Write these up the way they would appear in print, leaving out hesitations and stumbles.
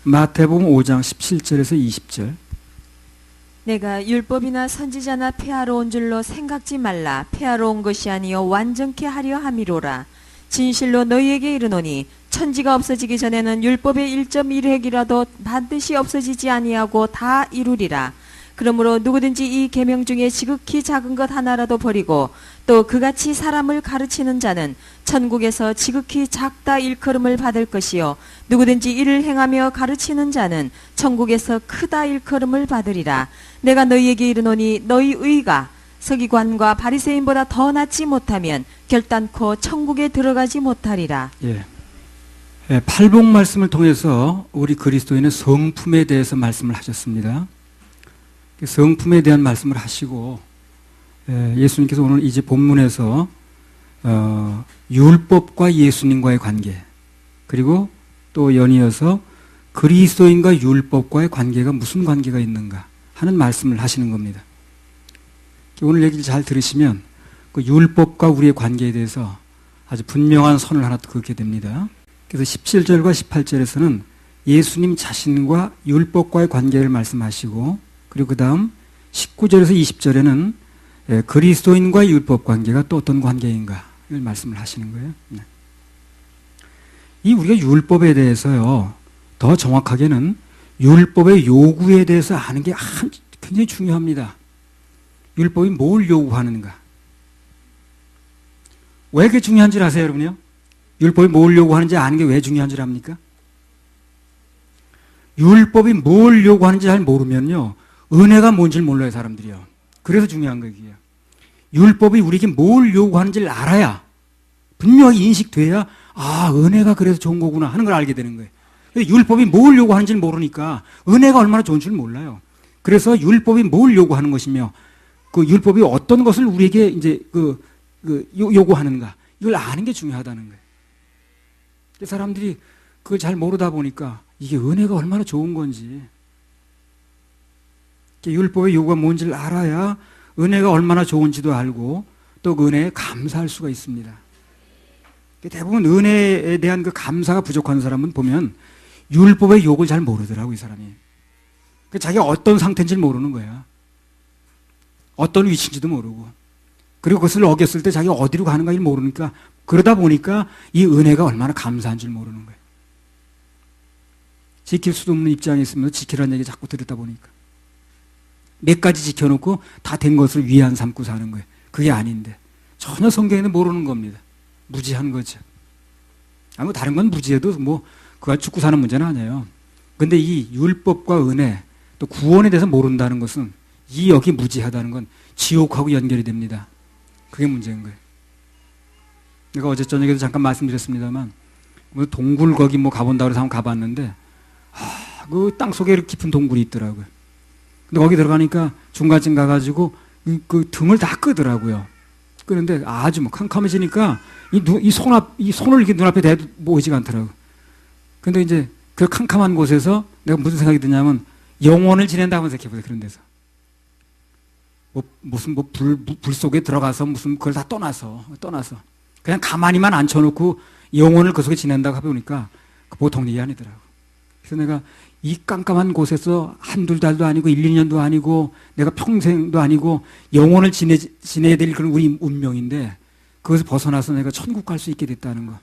마태복음 5장 17절에서 20절. 내가 율법이나 선지자나 폐하러 온 줄로 생각지 말라. 폐하러 온 것이 아니요 완전케 하려 함이로라. 진실로 너희에게 이르노니 천지가 없어지기 전에는 율법의 1.1획이라도 반드시 없어지지 아니하고 다 이루리라. 그러므로 누구든지 이 계명 중에 지극히 작은 것 하나라도 버리고 또 그같이 사람을 가르치는 자는 천국에서 지극히 작다 일컬음을 받을 것이요 누구든지 이를 행하며 가르치는 자는 천국에서 크다 일컬음을 받으리라. 내가 너희에게 이르노니 너희 의가 서기관과 바리새인보다 더 낫지 못하면 결단코 천국에 들어가지 못하리라. 예. 팔복 말씀을 통해서 우리 그리스도인의 성품에 대해서 말씀을 하셨습니다. 성품에 대한 말씀을 하시고 예수님께서 오늘 이제 본문에서 율법과 예수님과의 관계, 그리고 또 연이어서 그리스도인과 율법과의 관계가 무슨 관계가 있는가 하는 말씀을 하시는 겁니다. 오늘 얘기를 잘 들으시면 그 율법과 우리의 관계에 대해서 아주 분명한 선을 하나 긋게 됩니다. 그래서 17절과 18절에서는 예수님 자신과 율법과의 관계를 말씀하시고, 그리고 그 다음 19절에서 20절에는 그리스도인과 율법 관계가 또 어떤 관계인가 이걸 말씀을 하시는 거예요. 이 우리가 율법에 대해서요, 더 정확하게는 율법의 요구에 대해서 아는 게 굉장히 중요합니다. 율법이 뭘 요구하는가? 왜 그게 중요한 줄 아세요, 여러분요? 율법이 뭘 요구하는지 아는 게 왜 중요한 줄 압니까? 율법이 뭘 요구하는지 잘 모르면요, 은혜가 뭔지를 몰라요, 사람들이요. 그래서 중요한 거예요, 이게. 율법이 우리에게 뭘 요구하는지를 알아야, 분명히 인식돼야, 은혜가 그래서 좋은 거구나 하는 걸 알게 되는 거예요. 율법이 뭘 요구하는지를 모르니까 은혜가 얼마나 좋은 줄 몰라요. 그래서 율법이 뭘 요구하는 것이며, 그 율법이 어떤 것을 우리에게 이제 요구하는가, 이걸 아는 게 중요하다는 거예요. 사람들이 그걸 잘 모르다 보니까 이게 은혜가 얼마나 좋은 건지, 율법의 요구가 뭔지를 알아야 은혜가 얼마나 좋은지도 알고 또 그 은혜에 감사할 수가 있습니다. 대부분 은혜에 대한 그 감사가 부족한 사람은 보면 율법의 요구를 잘 모르더라고, 이 사람이. 자기가 어떤 상태인지 모르는 거야. 어떤 위치인지도 모르고. 그리고 그것을 어겼을 때 자기가 어디로 가는가를 모르니까, 그러다 보니까 이 은혜가 얼마나 감사한 줄 모르는 거예요. 지킬 수도 없는 입장에 있으면서 지키라는 얘기 자꾸 듣다 보니까. 몇 가지 지켜놓고 다 된 것을 위안 삼고 사는 거예요. 그게 아닌데. 전혀 성경에는 모르는 겁니다. 무지한 거죠. 다른 건 무지해도 그가 죽고 사는 문제는 아니에요. 근데 이 율법과 은혜, 또 구원에 대해서 모른다는 것은, 여기 무지하다는 건 지옥하고 연결이 됩니다. 그게 문제인 거예요. 내가 어제 저녁에도 잠깐 말씀드렸습니다만, 동굴 거기 가본다고 해서 한번 가봤는데, 그 땅속에 깊은 동굴이 있더라고요. 근데 거기 들어가니까 중간쯤 가가지고 그 등을 다 끄더라고요. 끄는데 아주 캄캄해지니까 이 손을 이렇게 눈앞에 대도 보이지가 않더라고요. 근데 이제 그 캄캄한 곳에서 내가 무슨 생각이 드냐면, 영혼을 지낸다고 생각해보세요, 그런 데서. 불 속에 들어가서 그걸 다 떠나서. 그냥 가만히만 앉혀놓고 영혼을 그 속에 지낸다고 해보니까 보통 일이 아니더라고요. 그래서 내가 이 깜깜한 곳에서 한두 달도 아니고 1, 2년도 아니고 내가 평생도 아니고 영혼을 지내야 될 그런 우리 운명인데, 그것을 벗어나서 내가 천국 갈 수 있게 됐다는 거.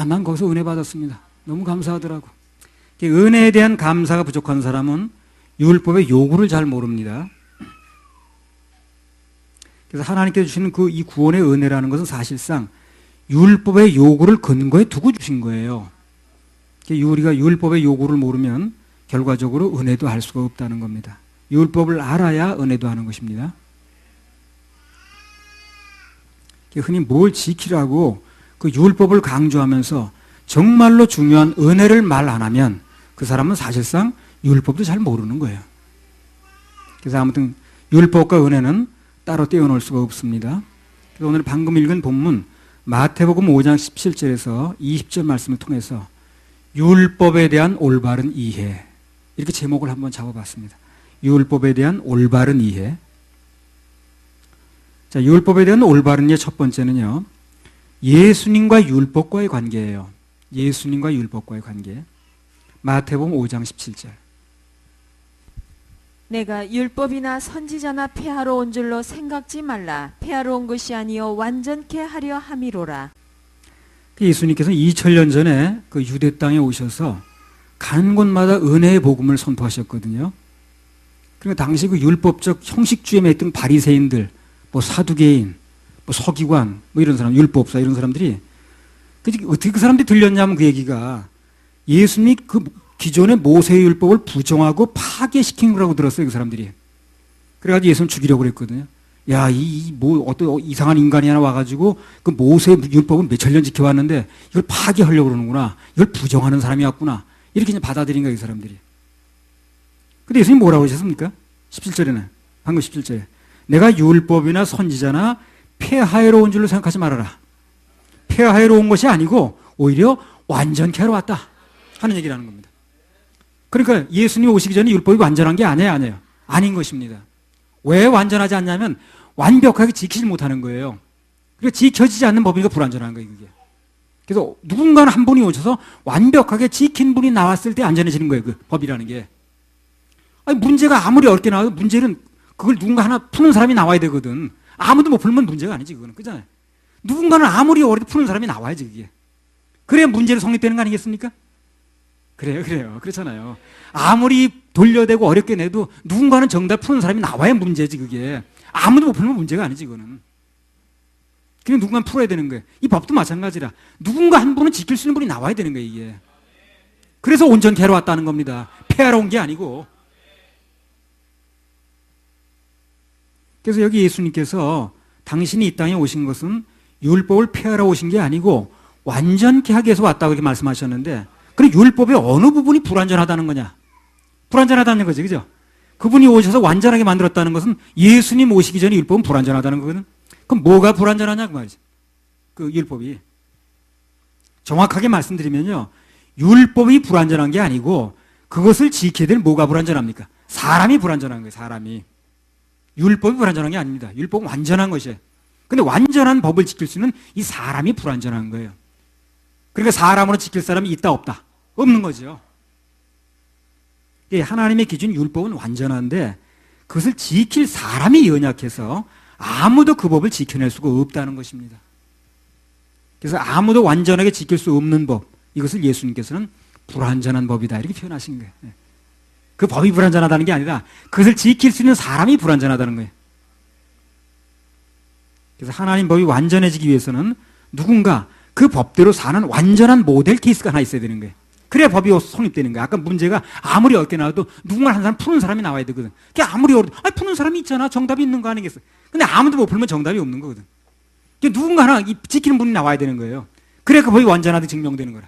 난 거기서 은혜 받았습니다. 너무 감사하더라고. 은혜에 대한 감사가 부족한 사람은 율법의 요구를 잘 모릅니다. 그래서 하나님께서 주시는 이 구원의 은혜라는 것은 사실상 율법의 요구를 근거에 두고 주신 거예요. 우리가 율법의 요구를 모르면 결과적으로 은혜도 할 수가 없다는 겁니다. 율법을 알아야 은혜도 하는 것입니다. 흔히 뭘 지키라고 그 율법을 강조하면서 정말로 중요한 은혜를 말 안 하면 그 사람은 사실상 율법도 잘 모르는 거예요. 그래서 아무튼 율법과 은혜는 따로 떼어놓을 수가 없습니다. 그래서 오늘 방금 읽은 본문 마태복음 5장 17절에서 20절 말씀을 통해서 율법에 대한 올바른 이해, 이렇게 제목을 한번 잡아봤습니다. 율법에 대한 올바른 이해. 자, 율법에 대한 올바른 이해 첫 번째는요, 예수님과 율법과의 관계예요. 예수님과 율법과의 관계. 마태복음 5장 17절. 내가 율법이나 선지자나 폐하러 온 줄로 생각지 말라. 폐하러 온 것이 아니요 완전케 하려 함이로라. 예수님께서 2000년 전에 그 유대 땅에 오셔서 가는 곳마다 은혜의 복음을 선포하셨거든요. 그러니까 당시 그 율법적 형식주의에 매였던 바리새인들, 뭐 사두개인, 뭐 서기관, 뭐 이런 사람, 율법사 이런 사람들이 어떻게 그 사람들이 들렸냐면 그 얘기가 예수님이 그 기존의 모세의 율법을 부정하고 파괴시킨 거라고 들었어요, 그 사람들이. 그래가지고 예수님 죽이려고 그랬거든요. 야, 어떤 이상한 인간이 하나 와가지고 그 모세의 율법은 몇천 년 지켜왔는데 이걸 파괴하려고 그러는구나. 이걸 부정하는 사람이 왔구나. 이렇게 이제 받아들인 거예요, 이 사람들이. 근데 예수님 뭐라고 하셨습니까? 17절에는. 방금 17절에. 내가 율법이나 선지자나 폐하여로 온 줄로 생각하지 말아라. 폐하여로 온 것이 아니고 오히려 완전케 하러 왔다. 하는 얘기를 하는 겁니다. 그러니까 예수님이 오시기 전에 율법이 완전한 게 아니에요. 아닌 것입니다. 왜 완전하지 않냐면 완벽하게 지키지 못하는 거예요. 그러니까 지켜지지 않는 법이니까 불완전한 거예요, 그게. 그래서 누군가는 한 분이 오셔서 완벽하게 지킨 분이 나왔을 때 안전해지는 거예요, 그 법이라는 게. 아니, 문제가 아무리 어렵게 나와도 문제는 그걸 누군가 하나 푸는 사람이 나와야 되거든. 아무도 못 풀면 문제가 아니지, 그거는. 그잖아요. 누군가는 아무리 어렵게 푸는 사람이 나와야지, 그게. 그래야 문제로 성립되는 거 아니겠습니까? 그래요. 그렇잖아요. 아무리 돌려대고 어렵게 내도 누군가는 정답 푸는 사람이 나와야 문제지, 그게. 아무도 못 풀면 문제가 아니지, 그거는. 그냥 누군가는 풀어야 되는 거예요. 이 법도 마찬가지라. 누군가 한 분은 지킬 수 있는 분이 나와야 되는 거예요, 이게. 그래서 온전케 하러 왔다는 겁니다. 폐하러 온 게 아니고. 그래서 여기 예수님께서 당신이 이 땅에 오신 것은 율법을 폐하러 오신 게 아니고 완전케 하기 위해서 왔다고 이렇게 말씀하셨는데, 그럼 율법의 어느 부분이 불완전하다는 거냐? 불완전하다는 거지, 그죠? 그분이 오셔서 완전하게 만들었다는 것은 예수님 오시기 전에 율법은 불완전하다는 거거든. 그럼 뭐가 불완전하냐, 그 말이지. 그 율법이. 정확하게 말씀드리면요. 율법이 불완전한 게 아니고 그것을 지켜야 될 뭐가 불완전합니까? 사람이 불완전한 거예요, 사람이. 율법이 불완전한 게 아닙니다. 율법은 완전한 것이에요. 근데 완전한 법을 지킬 수 있는 이 사람이 불완전한 거예요. 그러니까 사람으로 지킬 사람이 있다 없다? 없는 거죠. 하나님의 기준 율법은 완전한데 그것을 지킬 사람이 연약해서 아무도 그 법을 지켜낼 수가 없다는 것입니다. 그래서 아무도 완전하게 지킬 수 없는 법, 이것을 예수님께서는 불완전한 법이다 이렇게 표현하신 거예요. 그 법이 불완전하다는 게 아니라 그것을 지킬 수 있는 사람이 불완전하다는 거예요. 그래서 하나님 법이 완전해지기 위해서는 누군가 그 법대로 사는 완전한 모델 케이스가 하나 있어야 되는 거예요. 그래야 법이 성립되는 거예요. 아까 문제가 아무리 어렵게 나와도 누군가 한 사람 푸는 사람이 나와야 되거든. 그게 아무리 어려도 푸는 사람이 있잖아. 정답이 있는 거 아니겠어. 근데 아무도 못 풀면 정답이 없는 거거든. 누군가 하나 지키는 분이 나와야 되는 거예요. 그래야 그 법이 완전하게 증명되는 거라.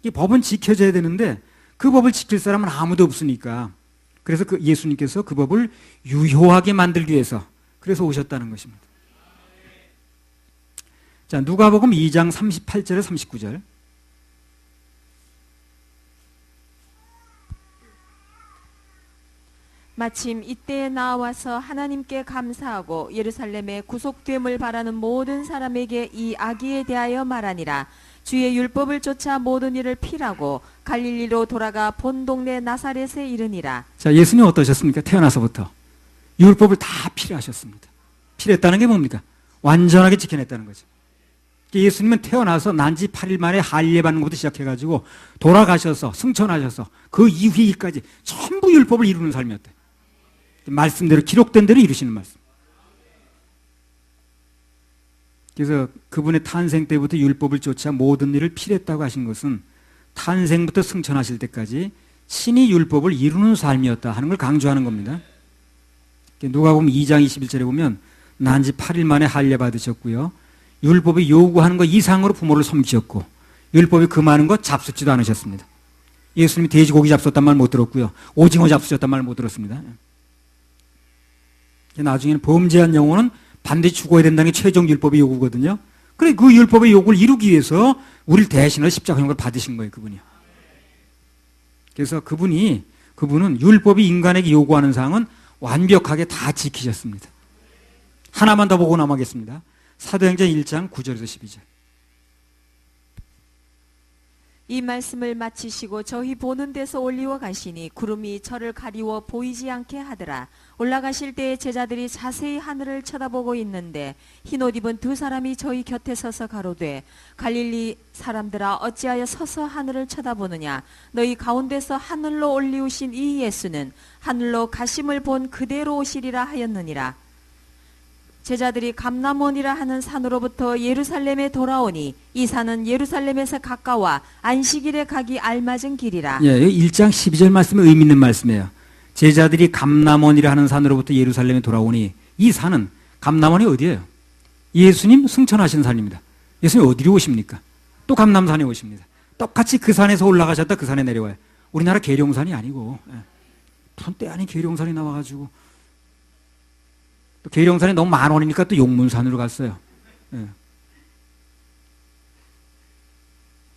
이 법은 지켜져야 되는데 그 법을 지킬 사람은 아무도 없으니까. 그래서 그 예수님께서 그 법을 유효하게 만들기 위해서 그래서 오셨다는 것입니다. 자, 누가복음 2장 38절에 39절. 마침 이때에 나와서 하나님께 감사하고 예루살렘에 구속됨을 바라는 모든 사람에게 이 아기에 대하여 말하니라. 주의 율법을 쫓아 모든 일을 필하고 갈릴리로 돌아가 본 동네 나사렛에 이르니라. 자, 예수님 어떠셨습니까? 태어나서부터 율법을 다 필요하셨습니다. 필요했다는 게 뭡니까? 완전하게 지켜냈다는 거죠. 예수님은 태어나서 난지 8일 만에 할례 받는 것부터 시작해가지고 돌아가셔서 승천하셔서 그 이후에까지 전부 율법을 이루는 삶이었대. 말씀대로 기록된 대로 이루시는 말씀. 그래서 그분의 탄생 때부터 율법을 쫓아 모든 일을 필했다고 하신 것은 탄생부터 승천하실 때까지 신이 율법을 이루는 삶이었다 하는 걸 강조하는 겁니다. 누가복음 2장 21절에 보면 난지 8일 만에 할례 받으셨고요. 율법이 요구하는 것 이상으로 부모를 섬기셨고 율법이 금하는 것 잡숫지도 않으셨습니다. 예수님이 돼지고기 잡수셨단 말 못 들었고요. 오징어 잡수셨단 말 못 들었습니다. 나중에는 범죄한 영혼은 반드시 죽어야 된다는 게 최종 율법의 요구거든요. 그래 그 율법의 요구를 이루기 위해서 우리를 대신해서 십자가형을 받으신 거예요, 그분이. 그래서 그분은 율법이 인간에게 요구하는 사항은 완벽하게 다 지키셨습니다. 하나만 더 보고 넘어가겠습니다. 사도행전 1장 9절에서 12절. 이 말씀을 마치시고 저희 보는 데서 올리워 가시니 구름이 저를 가리워 보이지 않게 하더라. 올라가실 때에 제자들이 자세히 하늘을 쳐다보고 있는데 흰옷 입은 두 사람이 저희 곁에 서서 가로되 갈릴리 사람들아 어찌하여 서서 하늘을 쳐다보느냐. 너희 가운데서 하늘로 올리우신 이 예수는 하늘로 가심을 본 그대로 오시리라 하였느니라. 제자들이 감람원이라 하는 산으로부터 예루살렘에 돌아오니 이 산은 예루살렘에서 가까워 안식일에 가기 알맞은 길이라. 예, 1장 12절 말씀은 의미 있는 말씀이에요. 제자들이 감람원이라 하는 산으로부터 예루살렘에 돌아오니 이 산은 감람원이 어디예요? 예수님 승천하신 산입니다. 예수님 어디로 오십니까? 또 감람산에 오십니다. 똑같이 그 산에서 올라가셨다 그 산에 내려와요. 우리나라 계룡산이 아니고 무슨 때 아닌 계룡산이 나와가지고 또 계룡산이 너무 만원이니까 또 용문산으로 갔어요. 예.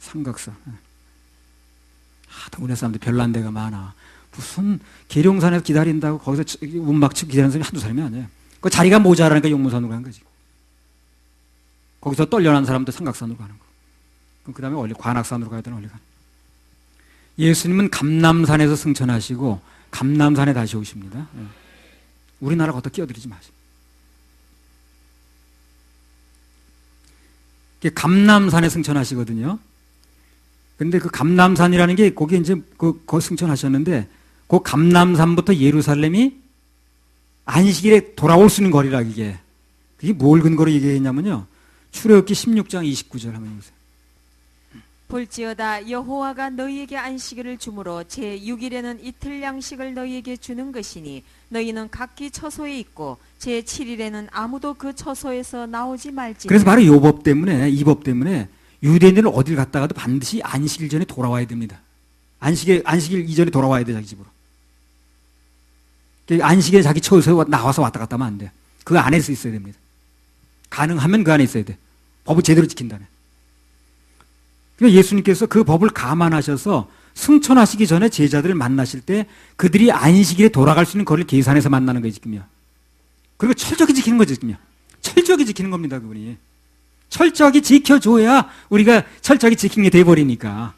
삼각산. 우리나라 사람들 별난 데가 많아. 무슨 계룡산에서 기다린다고 거기서 운막 치고 기다리는 사람이 한두 사람이 아니에요. 그 자리가 모자라니까 용문산으로 가는 거지. 거기서 떨려난 사람도 삼각산으로 가는 거. 그 다음에 원래 관악산으로 가야 되나 원래 가는. 예수님은 감람산에서 승천하시고 감람산에 다시 오십니다. 예. 우리나라 걷다 끼어들이지 마세요. 감람산에 승천하시거든요. 근데 그 감람산이라는 게 거기 이제 거 승천하셨는데 그 감람산부터 예루살렘이 안식일에 돌아올 수 있는 거리라 이게. 그게 뭘 근거로 얘기했냐면요. 출애굽기 16장 29절 한번 보세요. 볼지어다 여호와가 너희에게 안식일을 주므로 제6일에는 이틀 양식을 너희에게 주는 것이니 너희는 각기 처소에 있고 제7일에는 아무도 그 처소에서 나오지 말지니. 그래서 바로 이 법 때문에 유대인들은 어딜 갔다가도 반드시 안식일 전에 돌아와야 됩니다. 안식일 이전에 돌아와야 돼 자기 집으로. 안식일에 자기 처소에 나와서 왔다 갔다 하면 안 돼요. 그 안에서 있어야 됩니다. 가능하면 그 안에 있어야 돼. 법을 제대로 지킨다네. 그러니까 예수님께서 그 법을 감안하셔서 승천하시기 전에 제자들을 만나실 때 그들이 안식일에 돌아갈 수 있는 거리를 계산해서 만나는 거예요, 지금요. 그리고 철저히 지키는 거죠, 지금요. 철저히 지키는 겁니다, 그분이. 철저하게 지켜줘야 우리가 철저하게 지킨 게 돼버리니까.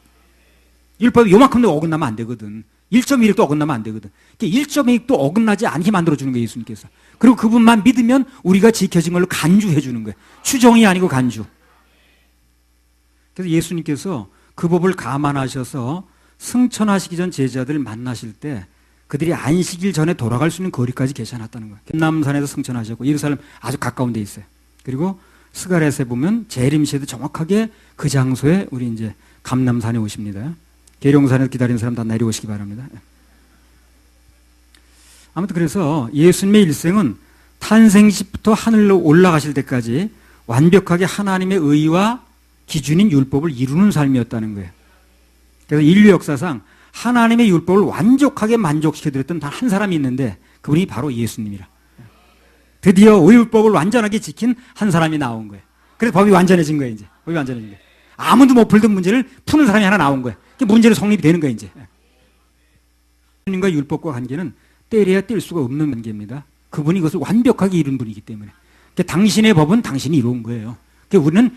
율법이 요만큼도 어긋나면 안 되거든. 1.1도 어긋나면 안 되거든. 1.1도 어긋나지 않게 만들어주는 거예요, 예수님께서. 그리고 그분만 믿으면 우리가 지켜진 걸로 간주해 주는 거예요. 추정이 아니고 간주. 그래서 예수님께서 그 법을 감안하셔서 승천하시기 전 제자들을 만나실 때 그들이 안식일 전에 돌아갈 수 있는 거리까지 계산했다는 거예요. 감람산에서 승천하셨고 예루살렘 아주 가까운 데 있어요. 그리고 스가랴서에 보면 재림시에도 정확하게 그 장소에 우리 이제 감람산에 오십니다. 계룡산에서 기다리는 사람 다 내려오시기 바랍니다. 아무튼 그래서 예수님의 일생은 탄생시부터 하늘로 올라가실 때까지 완벽하게 하나님의 의와 기준인 율법을 이루는 삶이었다는 거예요. 그래서 인류 역사상 하나님의 율법을 완벽하게 만족시켜드렸던 단 한 사람이 있는데 그분이 바로 예수님이라. 드디어 율법을 완전하게 지킨 한 사람이 나온 거예요. 그래서 법이 완전해진 거예요, 이제. 법이 완전해진 거예요. 아무도 못 풀던 문제를 푸는 사람이 하나 나온 거예요. 문제로 성립이 되는 거예요, 이제. 예수님과 율법과 관계는 때려야 뗄 수가 없는 관계입니다. 그분이 그것을 완벽하게 이룬 분이기 때문에. 당신의 법은 당신이 이룬 거예요. 우리는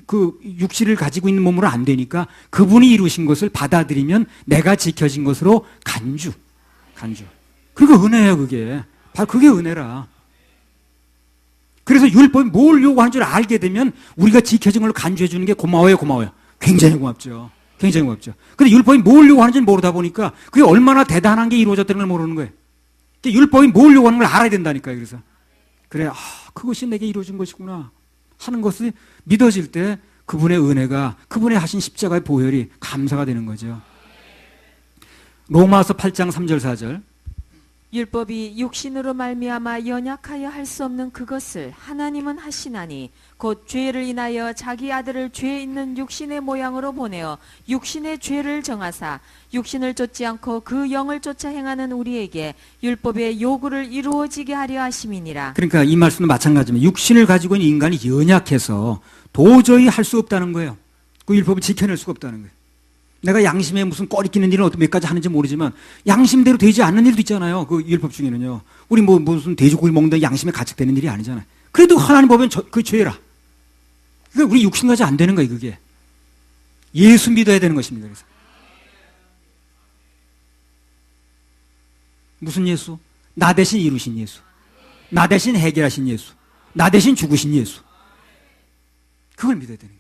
그 육신을 가지고 있는 몸으로 안 되니까 그분이 이루신 것을 받아들이면 내가 지켜진 것으로 간주. 그리고 은혜예요, 그게. 바로 그게 은혜라. 그래서 율법이 뭘 요구하는 줄 알게 되면 우리가 지켜진 걸로 간주해 주는 게 고마워요. 굉장히 고맙죠. 근데 율법이 뭘 요구하는지 모르다 보니까 그게 얼마나 대단한 게 이루어졌다는 걸 모르는 거예요. 율법이 뭘 요구하는 걸 알아야 된다니까요. 그래서 그래, 그것이 내게 이루어진 것이구나 하는 것을 믿어질 때 그분의 은혜가, 그분의 하신 십자가의 보혈이 감사가 되는 거죠. 로마서 8장 3절 4절. 율법이 육신으로 말미암아 연약하여 할 수 없는 그것을 하나님은 하시나니 곧 죄를 인하여 자기 아들을 죄 있는 육신의 모양으로 보내어 육신의 죄를 정하사 육신을 쫓지 않고 그 영을 쫓아 행하는 우리에게 율법의 요구를 이루어지게 하려 하심이니라. 그러니까 이 말씀은 마찬가지입니다. 육신을 가지고 있는 인간이 연약해서 도저히 할 수 없다는 거예요. 그 율법을 지켜낼 수가 없다는 거예요. 내가 양심에 무슨 꺼리 끼는 일은 몇 가지 하는지 모르지만 양심대로 되지 않는 일도 있잖아요. 그 율법 중에는요. 우리 무슨 돼지고기 먹는다 양심에 가책되는 일이 아니잖아요. 그래도 하나님 보면 그 죄라. 그러니까 우리 육신까지 안 되는 거예요, 그게. 예수 믿어야 되는 것입니다. 그래서 무슨 예수? 나 대신 이루신 예수, 나 대신 해결하신 예수, 나 대신 죽으신 예수. 그걸 믿어야 되는 거예요.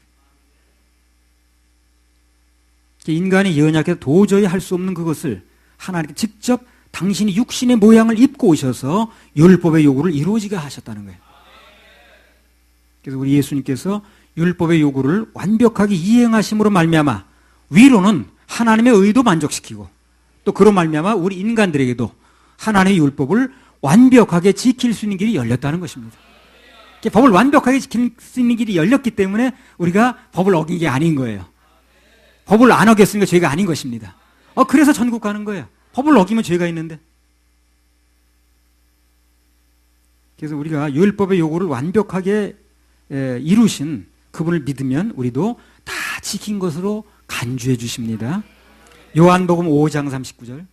인간이 연약해서 도저히 할 수 없는 그것을 하나님께 직접 당신이 육신의 모양을 입고 오셔서 율법의 요구를 이루어지게 하셨다는 거예요. 그래서 우리 예수님께서 율법의 요구를 완벽하게 이행하심으로 말미암아 위로는 하나님의 의도 만족시키고, 또 그로 말미암아 우리 인간들에게도 하나님의 율법을 완벽하게 지킬 수 있는 길이 열렸다는 것입니다. 법을 완벽하게 지킬 수 있는 길이 열렸기 때문에 우리가 법을 어긴 게 아닌 거예요. 법을 안 어겼으니까 죄가 아닌 것입니다. 그래서 천국 가는 거예요. 법을 어기면 죄가 있는데. 그래서 우리가 율법의 요구를 완벽하게 이루신 그분을 믿으면 우리도 다 지킨 것으로 간주해 주십니다. 요한복음 5장 39절.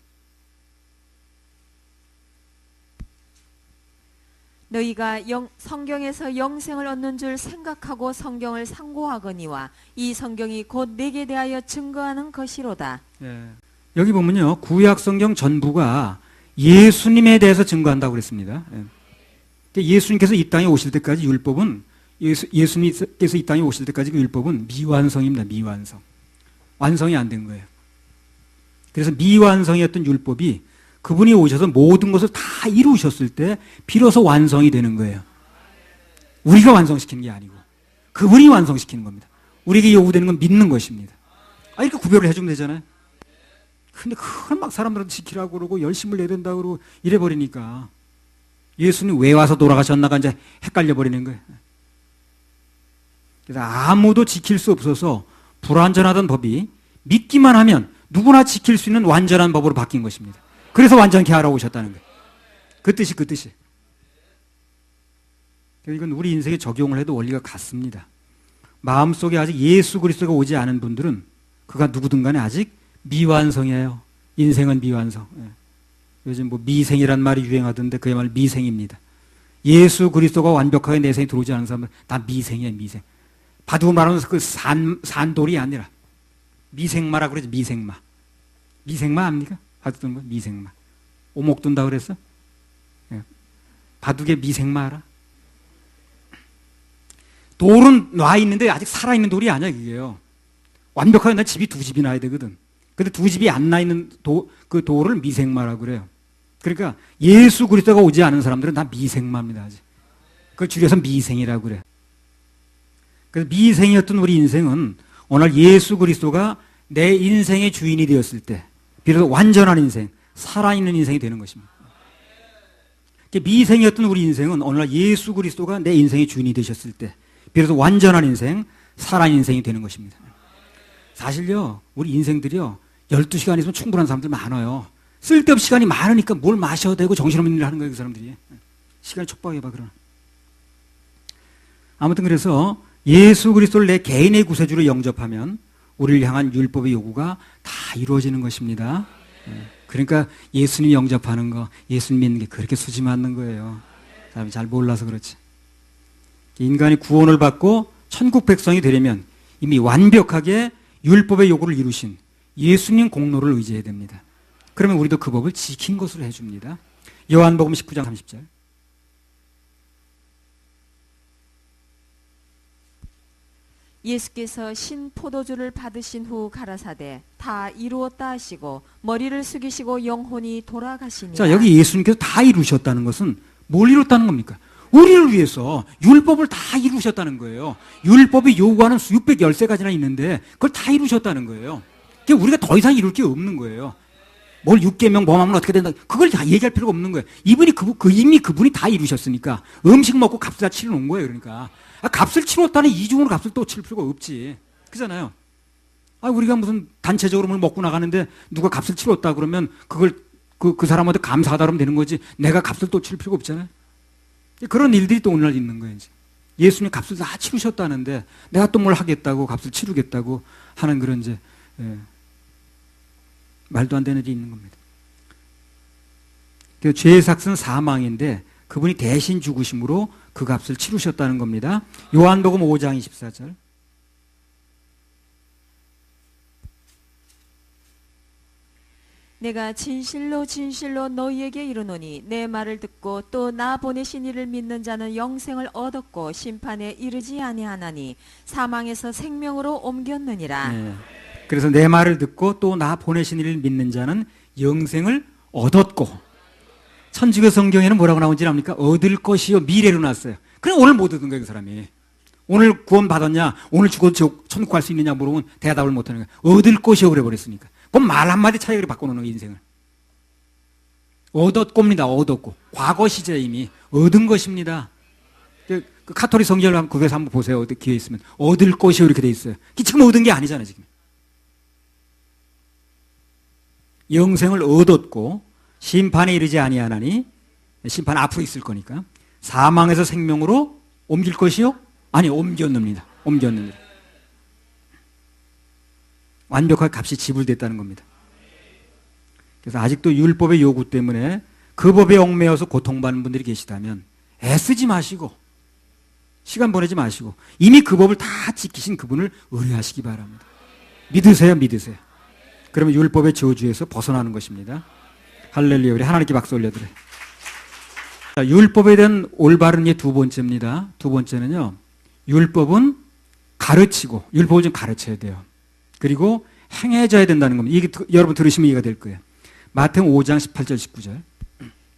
너희가 성경에서 영생을 얻는 줄 생각하고 성경을 상고하거니와 이 성경이 곧 내게 대하여 증거하는 것이로다. 여기 보면요, 구약 성경 전부가 예수님에 대해서 증거한다고 그랬습니다. 예수님께서 이 땅에 오실 때까지 율법은, 예수님께서 이 땅에 오실 때까지 그 율법은 미완성입니다. 미완성. 완성이 안 된 거예요. 그래서 미완성이었던 율법이 그분이 오셔서 모든 것을 다 이루셨을 때 비로소 완성이 되는 거예요. 우리가 완성시키는 게 아니고 그분이 완성시키는 겁니다. 우리에게 요구되는 건 믿는 것입니다. 이렇게 구별을 해주면 되잖아요. 근데 그걸 막 사람들한테 지키라고 그러고 열심을 내야 된다고 그러고 이래버리니까 예수님 왜 와서 돌아가셨나가 이제 헷갈려 버리는 거예요. 그래서 아무도 지킬 수 없어서 불완전하던 법이 믿기만 하면 누구나 지킬 수 있는 완전한 법으로 바뀐 것입니다. 그래서 완전케 하러 오셨다는 거예요. 그 뜻이. 이건 우리 인생에 적용을 해도 원리가 같습니다. 마음속에 아직 예수 그리스도가 오지 않은 분들은 그가 누구든 간에 아직 미완성이에요. 인생은 미완성. 요즘 뭐 미생이란 말이 유행하던데 그야말로 미생입니다. 예수 그리스도가 완벽하게 내 생에 들어오지 않은 사람은 다 미생이에요. 미생. 바둑을 말하면 그 산돌이 아니라 미생마라고 그러죠. 미생마. 미생마 압니까? 바둑 두는 거 미생마. 오목 둔다 그랬어? 바둑에 미생마 알아? 돌은 놔 있는데 아직 살아있는 돌이 아니야, 그게요. 완벽하게 나 집이 2집이 나야 되거든. 근데 2집이 안 나 있는 그 돌을 미생마라고 그래요. 그러니까 예수 그리스도가 오지 않은 사람들은 다 미생마입니다, 아직. 그걸 줄여서 미생이라고 그래. 그래서 미생이었던 우리 인생은 오늘 예수 그리스도가 내 인생의 주인이 되었을 때 비로소 완전한 인생, 살아있는 인생이 되는 것입니다. 미생이었던 우리 인생은 오늘날 예수 그리스도가 내 인생의 주인이 되셨을 때 비로소 완전한 인생, 살아있는 인생이 되는 것입니다. 사실요, 우리 인생들이요, 12시간 있으면 충분한 사람들 많아요. 쓸데없이 시간이 많으니까 뭘 마셔도 되고 정신없는 일을 하는 거예요, 그 사람들이. 시간이 촉박해봐, 그러나. 아무튼 그래서 예수 그리스도를 내 개인의 구세주로 영접하면 우리를 향한 율법의 요구가 다 이루어지는 것입니다. 그러니까 예수님 영접하는 거, 예수님 믿는 게 그렇게 수지 맞는 거예요. 사람이 잘 몰라서 그렇지. 인간이 구원을 받고 천국 백성이 되려면 이미 완벽하게 율법의 요구를 이루신 예수님 공로를 의지해야 됩니다. 그러면 우리도 그 법을 지킨 것으로 해줍니다. 요한복음 19장 30절. 예수께서 신 포도주를 받으신 후 가라사대 다 이루었다 하시고 머리를 숙이시고 영혼이 돌아가시니라. 자, 여기 예수님께서 다 이루셨다는 것은 뭘 이뤘다는 겁니까? 우리를 위해서 율법을 다 이루셨다는 거예요. 율법이 요구하는 수 613가지나 있는데 그걸 다 이루셨다는 거예요. 그러니까 우리가 더 이상 이룰 게 없는 거예요. 뭘 6계명 범하면 어떻게 된다, 그걸 다 얘기할 필요가 없는 거예요. 이분이 이미 그분이 다 이루셨으니까 음식 먹고 값을 다 치러 놓은 거예요. 그러니까 값을 치렀다는 이중으로 값을 또 칠 필요가 없지. 그잖아요. 우리가 무슨 단체적으로 뭘 먹고 나가는데 누가 값을 치렀다 그러면 그걸 그 사람한테 감사하다 그러면 되는 거지. 내가 값을 또 칠 필요가 없잖아요. 그런 일들이 또 오늘날 있는 거예요. 이제. 예수님 값을 다 치르셨다는데 내가 또 뭘 하겠다고 값을 치르겠다고 하는 그런 이제 말도 안 되는 일이 있는 겁니다. 죄의 삭은 사망인데 그분이 대신 죽으심으로 그 값을 치르셨다는 겁니다. 요한복음 5장 24절. 내가 진실로 진실로 너희에게 이르노니 내 말을 듣고 또 나 보내신 이를 믿는 자는 영생을 얻었고 심판에 이르지 아니하나니 사망에서 생명으로 옮겼느니라. 네. 그래서 내 말을 듣고 또 나 보내신 이를 믿는 자는 영생을 얻었고, 천주교 성경에는 뭐라고 나오는지 압니까? 얻을 것이요 미래로 나왔어요. 그럼 오늘 못 얻은 거예요, 그 사람이. 오늘 구원 받았냐, 오늘 죽어도 천국 갈 수 있느냐 물어보면 대답을 못 하는 거예요. 얻을 것이요 그래 버렸으니까. 그럼 말 한마디 차이로 바꿔놓는 거예요, 인생을. 얻었고입니다. 얻었고. 과거 시제에 이미 얻은 것입니다. 그 카톨릭 성경을 그거에서 한번 보세요. 기회 있으면. 얻을 것이요 이렇게 돼 있어요. 지금 얻은 게 아니잖아요, 지금. 영생을 얻었고 심판에 이르지 아니하나니, 심판 앞으로 있을 거니까, 사망에서 생명으로 옮길 것이요? 아니, 옮겼느니라. 옮겼느니라. 완벽하게 값이 지불됐다는 겁니다. 그래서 아직도 율법의 요구 때문에 그 법에 얽매여서 고통받는 분들이 계시다면 애쓰지 마시고 시간 보내지 마시고 이미 그 법을 다 지키신 그분을 의뢰하시기 바랍니다. 믿으세요, 믿으세요. 그러면 율법의 저주에서 벗어나는 것입니다. 할렐루야. 우리 하나님께 박수 올려드려요. 자, 율법에 대한 올바른 예 두 번째입니다. 두 번째는요, 율법은 가르치고, 율법을 좀 가르쳐야 돼요. 그리고 행해져야 된다는 겁니다. 이게 여러분 들으시면 이해가 될 거예요. 마태복음 5장 18절 19절.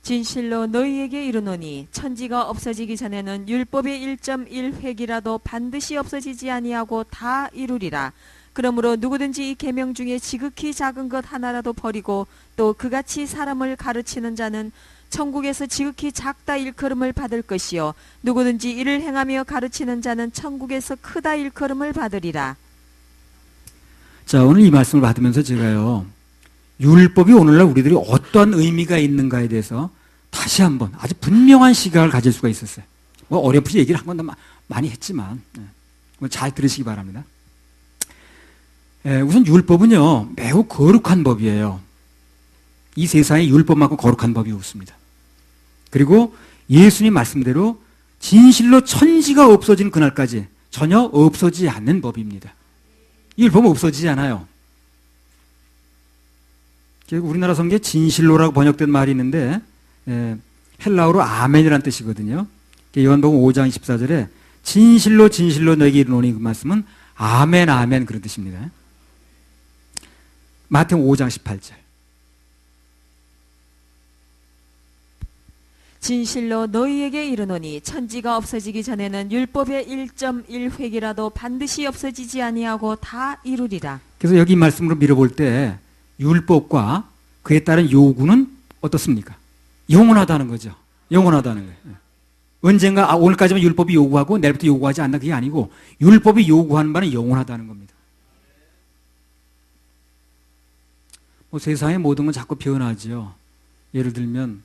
진실로 너희에게 이르노니 천지가 없어지기 전에는 율법의 1.1획이라도 반드시 없어지지 아니하고 다 이루리라. 그러므로 누구든지 이 계명 중에 지극히 작은 것 하나라도 버리고 또 그같이 사람을 가르치는 자는 천국에서 지극히 작다 일컬음을 받을 것이요 누구든지 이를 행하며 가르치는 자는 천국에서 크다 일컬음을 받으리라. 자, 오늘 이 말씀을 받으면서 제가요, 율법이 오늘날 우리들이 어떠한 의미가 있는가에 대해서 다시 한번 아주 분명한 시각을 가질 수가 있었어요. 뭐 어렴풋이 얘기를 한 건 많이 했지만 잘 들으시기 바랍니다. 우선 율법은요, 매우 거룩한 법이에요. 이 세상에 율법만큼 거룩한 법이 없습니다. 그리고 예수님 말씀대로 진실로 천지가 없어진 그날까지 전혀 없어지지 않는 법입니다. 이 율법은 없어지지 않아요. 우리나라 성경에 진실로라고 번역된 말이 있는데 헬라어로 아멘이라는 뜻이거든요. 요한복음 5장 24절에 진실로 진실로 너에게 이르노니, 그 말씀은 아멘 아멘 그런 뜻입니다. 마태복음 5장 18절. 진실로 너희에게 이르노니 천지가 없어지기 전에는 율법의 1.1획이라도 반드시 없어지지 아니하고 다 이루리라. 그래서 여기 말씀으로 밀어볼 때 율법과 그에 따른 요구는 어떻습니까? 영원하다는 거죠. 영원하다는 거예요. 언젠가 오늘까지만 율법이 요구하고 내일부터 요구하지 않나, 그게 아니고 율법이 요구하는 바는 영원하다는 겁니다. 뭐 세상의 모든 건 자꾸 변하죠. 예를 들면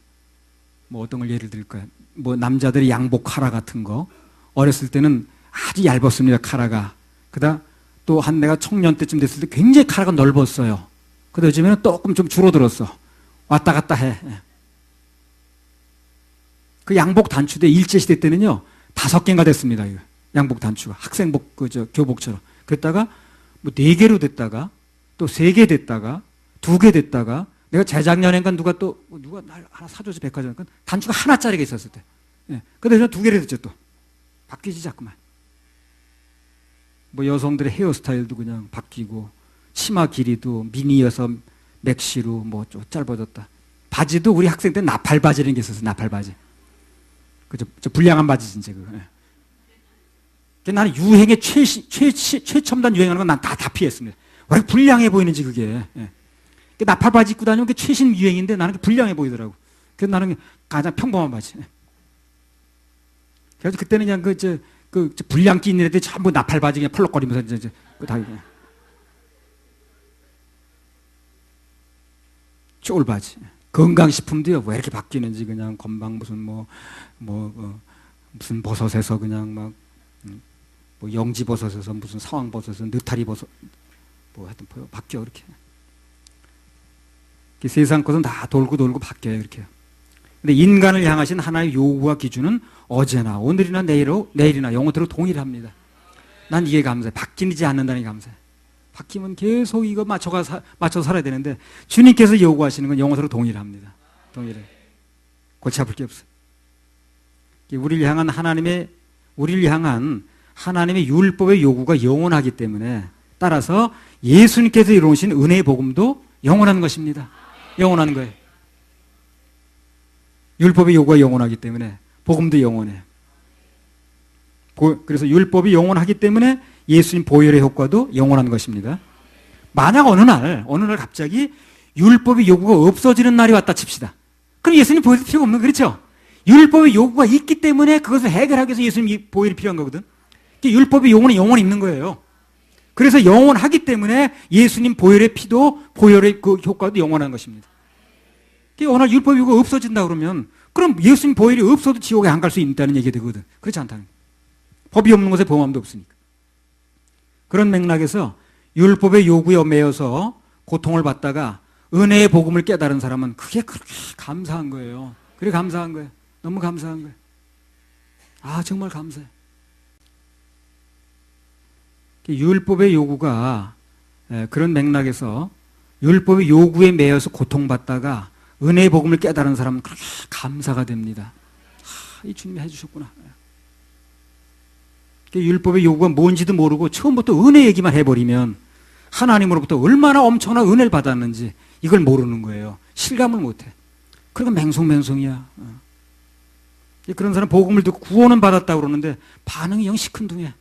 뭐 어떤 걸 예를 들까요? 뭐 남자들의 양복 카라 같은 거, 어렸을 때는 아주 얇았습니다, 카라가. 그다 또 한 내가 청년 때쯤 됐을 때 굉장히 카라가 넓었어요. 근데 요즘에는 조금 좀 줄어들었어. 왔다 갔다 해. 그 양복 단추대 일제시대 때는요 5개인가 됐습니다. 이거. 양복 단추가 학생복 교복처럼. 그랬다가 뭐 4개로 됐다가 또 3개 됐다가 2개 됐다가, 내가 재작년엔가 누가 날 하나 사줘서 백화점 가 단추가 하나짜리가 있었을 때. 근데 저 2개를 됐죠 또. 바뀌지 자꾸만. 뭐 여성들의 헤어스타일도 그냥 바뀌고, 치마 길이도 미니여서 맥시로 뭐 좀 짧아졌다. 바지도 우리 학생 때 나팔 바지라는 게 있었어요. 나팔 바지. 그죠? 불량한 바지 진짜 그거. 나는 유행의 최첨단 유행하는 건 난 다 피했습니다. 왜 이렇게 불량해 보이는지 그게. 나팔 바지 입고 다니면 그게 최신 유행인데 나는 불량해 보이더라고. 그래서 나는 가장 평범한 바지. 그래서 그때는 그냥 불량기 있는 애들이 전부 나팔 바지 그냥 펄럭거리면서 이제 다 쫄바지. 건강식품도요, 왜 이렇게 바뀌는지 그냥 건방 무슨 버섯에서 그냥 막 뭐 영지버섯에서 무슨 상황버섯에서 느타리버섯 뭐 하여튼 바뀌어 이렇게. 세상 것은 다 돌고 바뀌어요 이렇게. 근데 인간을 향하신 하나의 요구와 기준은 어제나 오늘이나 내일이나 영원토록 동일합니다. 난 이게 감사해. 바뀌지 않는다는 게 감사해. 바뀌면 계속 이거 맞춰 살아야 되는데 주님께서 요구하시는 건 영어서로 동일합니다. 동일해. 골치 아플 게 없어요. 우리를 향한 하나님의 율법의 요구가 영원하기 때문에 따라서 예수님께서 이루신 은혜의 복음도 영원한 것입니다. 영원한 거예요. 율법의 요구가 영원하기 때문에 복음도 영원해요. 그래서 율법이 영원하기 때문에 예수님 보혈의 효과도 영원한 것입니다. 만약 어느 날 갑자기 율법의 요구가 없어지는 날이 왔다 칩시다. 그럼 예수님 보혈이 필요가 없는, 그렇죠? 율법의 요구가 있기 때문에 그것을 해결하기 위해서 예수님 보혈이 필요한 거거든. 율법의 요구는 영원히 있는 거예요. 그래서 영원하기 때문에 예수님 보혈의 피도 보혈의 그 효과도 영원한 것입니다. 어느 날 율법의 요구가 없어진다 그러면 그럼 예수님 보혈이 없어도 지옥에 안 갈 수 있다는 얘기가 되거든. 그렇지 않다는 거예요. 법이 없는 곳에 범함도 없으니까. 그런 맥락에서 율법의 요구에 매여서 고통을 받다가 은혜의 복음을 깨달은 사람은 그게 그렇게 감사한 거예요. 그래 감사한 거예요. 너무 감사한 거예요. 아 정말 감사해. 율법의 요구가 그런 맥락에서 율법의 요구에 매여서 고통받다가 은혜의 복음을 깨달은 사람은 그렇게 감사가 됩니다. 이 주님이 해주셨구나. 율법의 요구가 뭔지도 모르고 처음부터 은혜 얘기만 해버리면 하나님으로부터 얼마나 엄청난 은혜를 받았는지 이걸 모르는 거예요. 실감을 못해. 그러니까 맹송맹송이야. 그런 사람 복음을 듣고 구원은 받았다고 그러는데 반응이 영 시큰둥해.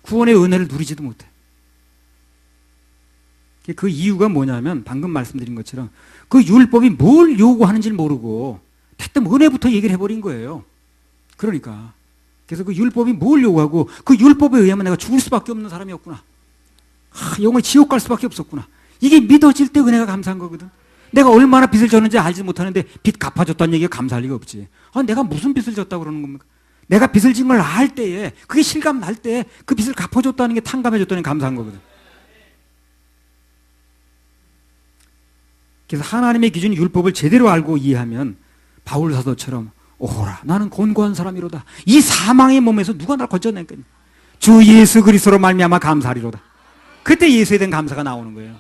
구원의 은혜를 누리지도 못해. 그 이유가 뭐냐면 방금 말씀드린 것처럼 그 율법이 뭘 요구하는지를 모르고 대뜸 은혜부터 얘기를 해버린 거예요. 그러니까 그래서 그 율법이 뭘 요구하고 그 율법에 의하면 내가 죽을 수밖에 없는 사람이었구나. 영원히 지옥 갈 수밖에 없었구나. 이게 믿어질 때 은혜가 감사한 거거든. 내가 얼마나 빚을 졌는지 알지 못하는데 빚 갚아줬다는 얘기가 감사할 리가 없지. 내가 무슨 빚을 졌다고 그러는 겁니까? 내가 빚을 진 걸 알 때에 그게 실감 날 때 그 빚을 갚아줬다는 게 탕감해줬다는 게 감사한 거거든. 그래서 하나님의 기준 율법을 제대로 알고 이해하면 바울 사도처럼 오호라 나는 곤고한 사람이로다. 이 사망의 몸에서 누가 날 건져낼까? 주 예수 그리스도로 말미암아 감사하리로다. 그때 예수에 대한 감사가 나오는 거예요.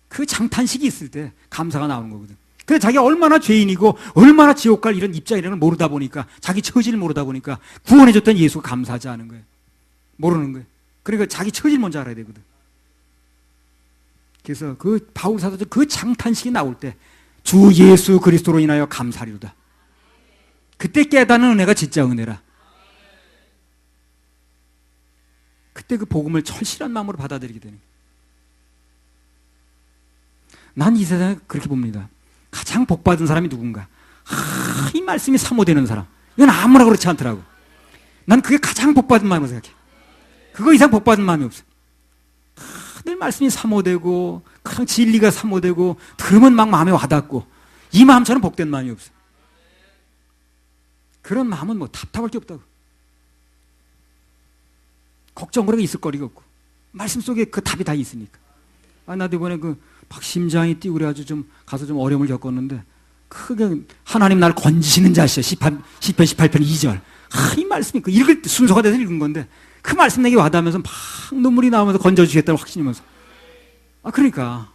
그 장탄식이 있을 때 감사가 나오는 거거든. 그래서 자기가 얼마나 죄인이고 얼마나 지옥 갈 이런 입장이라는 걸 모르다 보니까 자기 처지를 모르다 보니까 구원해줬던 예수가 감사하지 않은 거예요. 모르는 거예요. 그러니까 자기 처지를 먼저 알아야 되거든. 그래서 그 바울 사도도 그 장탄식이 나올 때 주 예수 그리스도로 인하여 감사리로다. 그때 깨닫는 은혜가 진짜 은혜라. 그때 그 복음을 철실한 마음으로 받아들이게 되는 거예요. 난 이 세상에 그렇게 봅니다. 가장 복받은 사람이 누군가? 이 말씀이 사모되는 사람. 이건 아무나 그렇지 않더라고. 난 그게 가장 복받은 마음으로 생각해. 그거 이상 복받은 마음이 없어. 늘 말씀이 사모되고 그냥 진리가 사모되고 들으면 막 마음에 와닿고 이 마음처럼 복된 마음이 없어. 그런 마음은 뭐 답답할 게 없다고. 걱정거리가 있을 거리가 없고 말씀 속에 그 답이 다 있으니까. 나도 이번에 막 심장이 뛰고 그래가지고 좀 가서 좀 어려움을 겪었는데 크게 하나님 날 건지시는지 아시죠? 시편 18편 2절. 이 말씀이 읽을 때 순서가 돼서 읽은 건데 그 말씀 내게 와닿으면서 막 눈물이 나오면서 건져주시겠다는 확신이면서. 그러니까.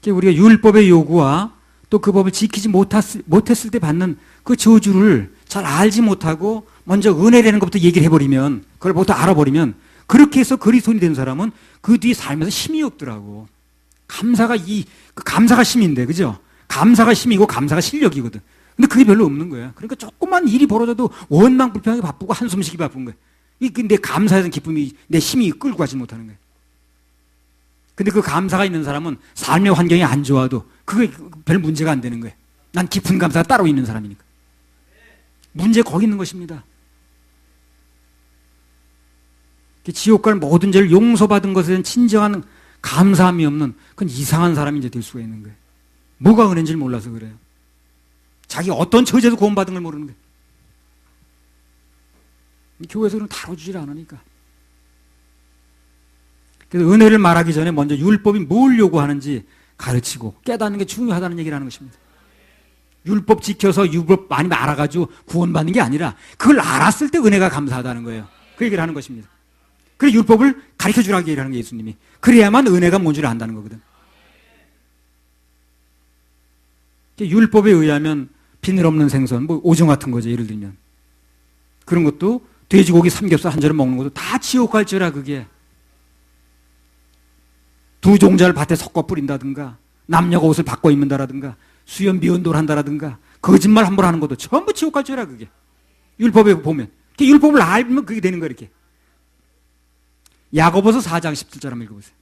우리가 율법의 요구와 또 그 법을 지키지 못했을 때 받는 그 저주를 잘 알지 못하고 먼저 은혜라는 것부터 얘기를 해버리면 그걸 부터 알아버리면 그렇게 해서 그리스도인이 된 사람은 그 뒤에 살면서 힘이 없더라고. 감사가 힘인데, 그죠? 감사가 힘이고 감사가 실력이거든. 근데 그게 별로 없는 거야. 그러니까 조금만 일이 벌어져도 원망 불평하게 바쁘고 한숨 쉬기 바쁜 거야. 내 감사에 대한 기쁨이 내 힘이 끌고 가지 못하는 거야. 근데 그 감사가 있는 사람은 삶의 환경이 안 좋아도 그게 별 문제가 안 되는 거야. 난 깊은 감사가 따로 있는 사람이니까. 문제 거기 있는 것입니다. 지옥 갈 모든 죄를 용서받은 것에 대한 진정한 감사함이 없는 그건 이상한 사람이 이제 될 수가 있는 거예요. 뭐가 은혜인지를 몰라서 그래요. 자기 어떤 처지에서 구원받은 걸 모르는 거예요. 교회에서 그런 다뤄주질 않으니까. 그래서 은혜를 말하기 전에 먼저 율법이 뭘 요구하는지 가르치고 깨닫는 게 중요하다는 얘기를 하는 것입니다. 율법 지켜서 율법 많이 알아가지고 구원받는 게 아니라 그걸 알았을 때 은혜가 감사하다는 거예요. 그 얘기를 하는 것입니다. 그래 율법을 가르쳐주라고 얘기하는 게 예수님이. 그래야만 은혜가 뭔지를 안다는 거거든. 율법에 의하면 비늘 없는 생선, 뭐 오징어 같은 거죠. 예를 들면 그런 것도 돼지고기 삼겹살 한 절을 먹는 것도 다 지옥 갈 줄아. 그게 두 종자를 밭에 섞어 뿌린다든가 남녀가 옷을 바꿔 입는다라든가 수염 미운돌 한다라든가 거짓말 함부로 하는 것도 전부 지옥 갈 줄아. 그게 율법에 보면 율법을 알면 그게 되는 거야. 이렇게 야고보서 4장 17절 한번 읽어보세요.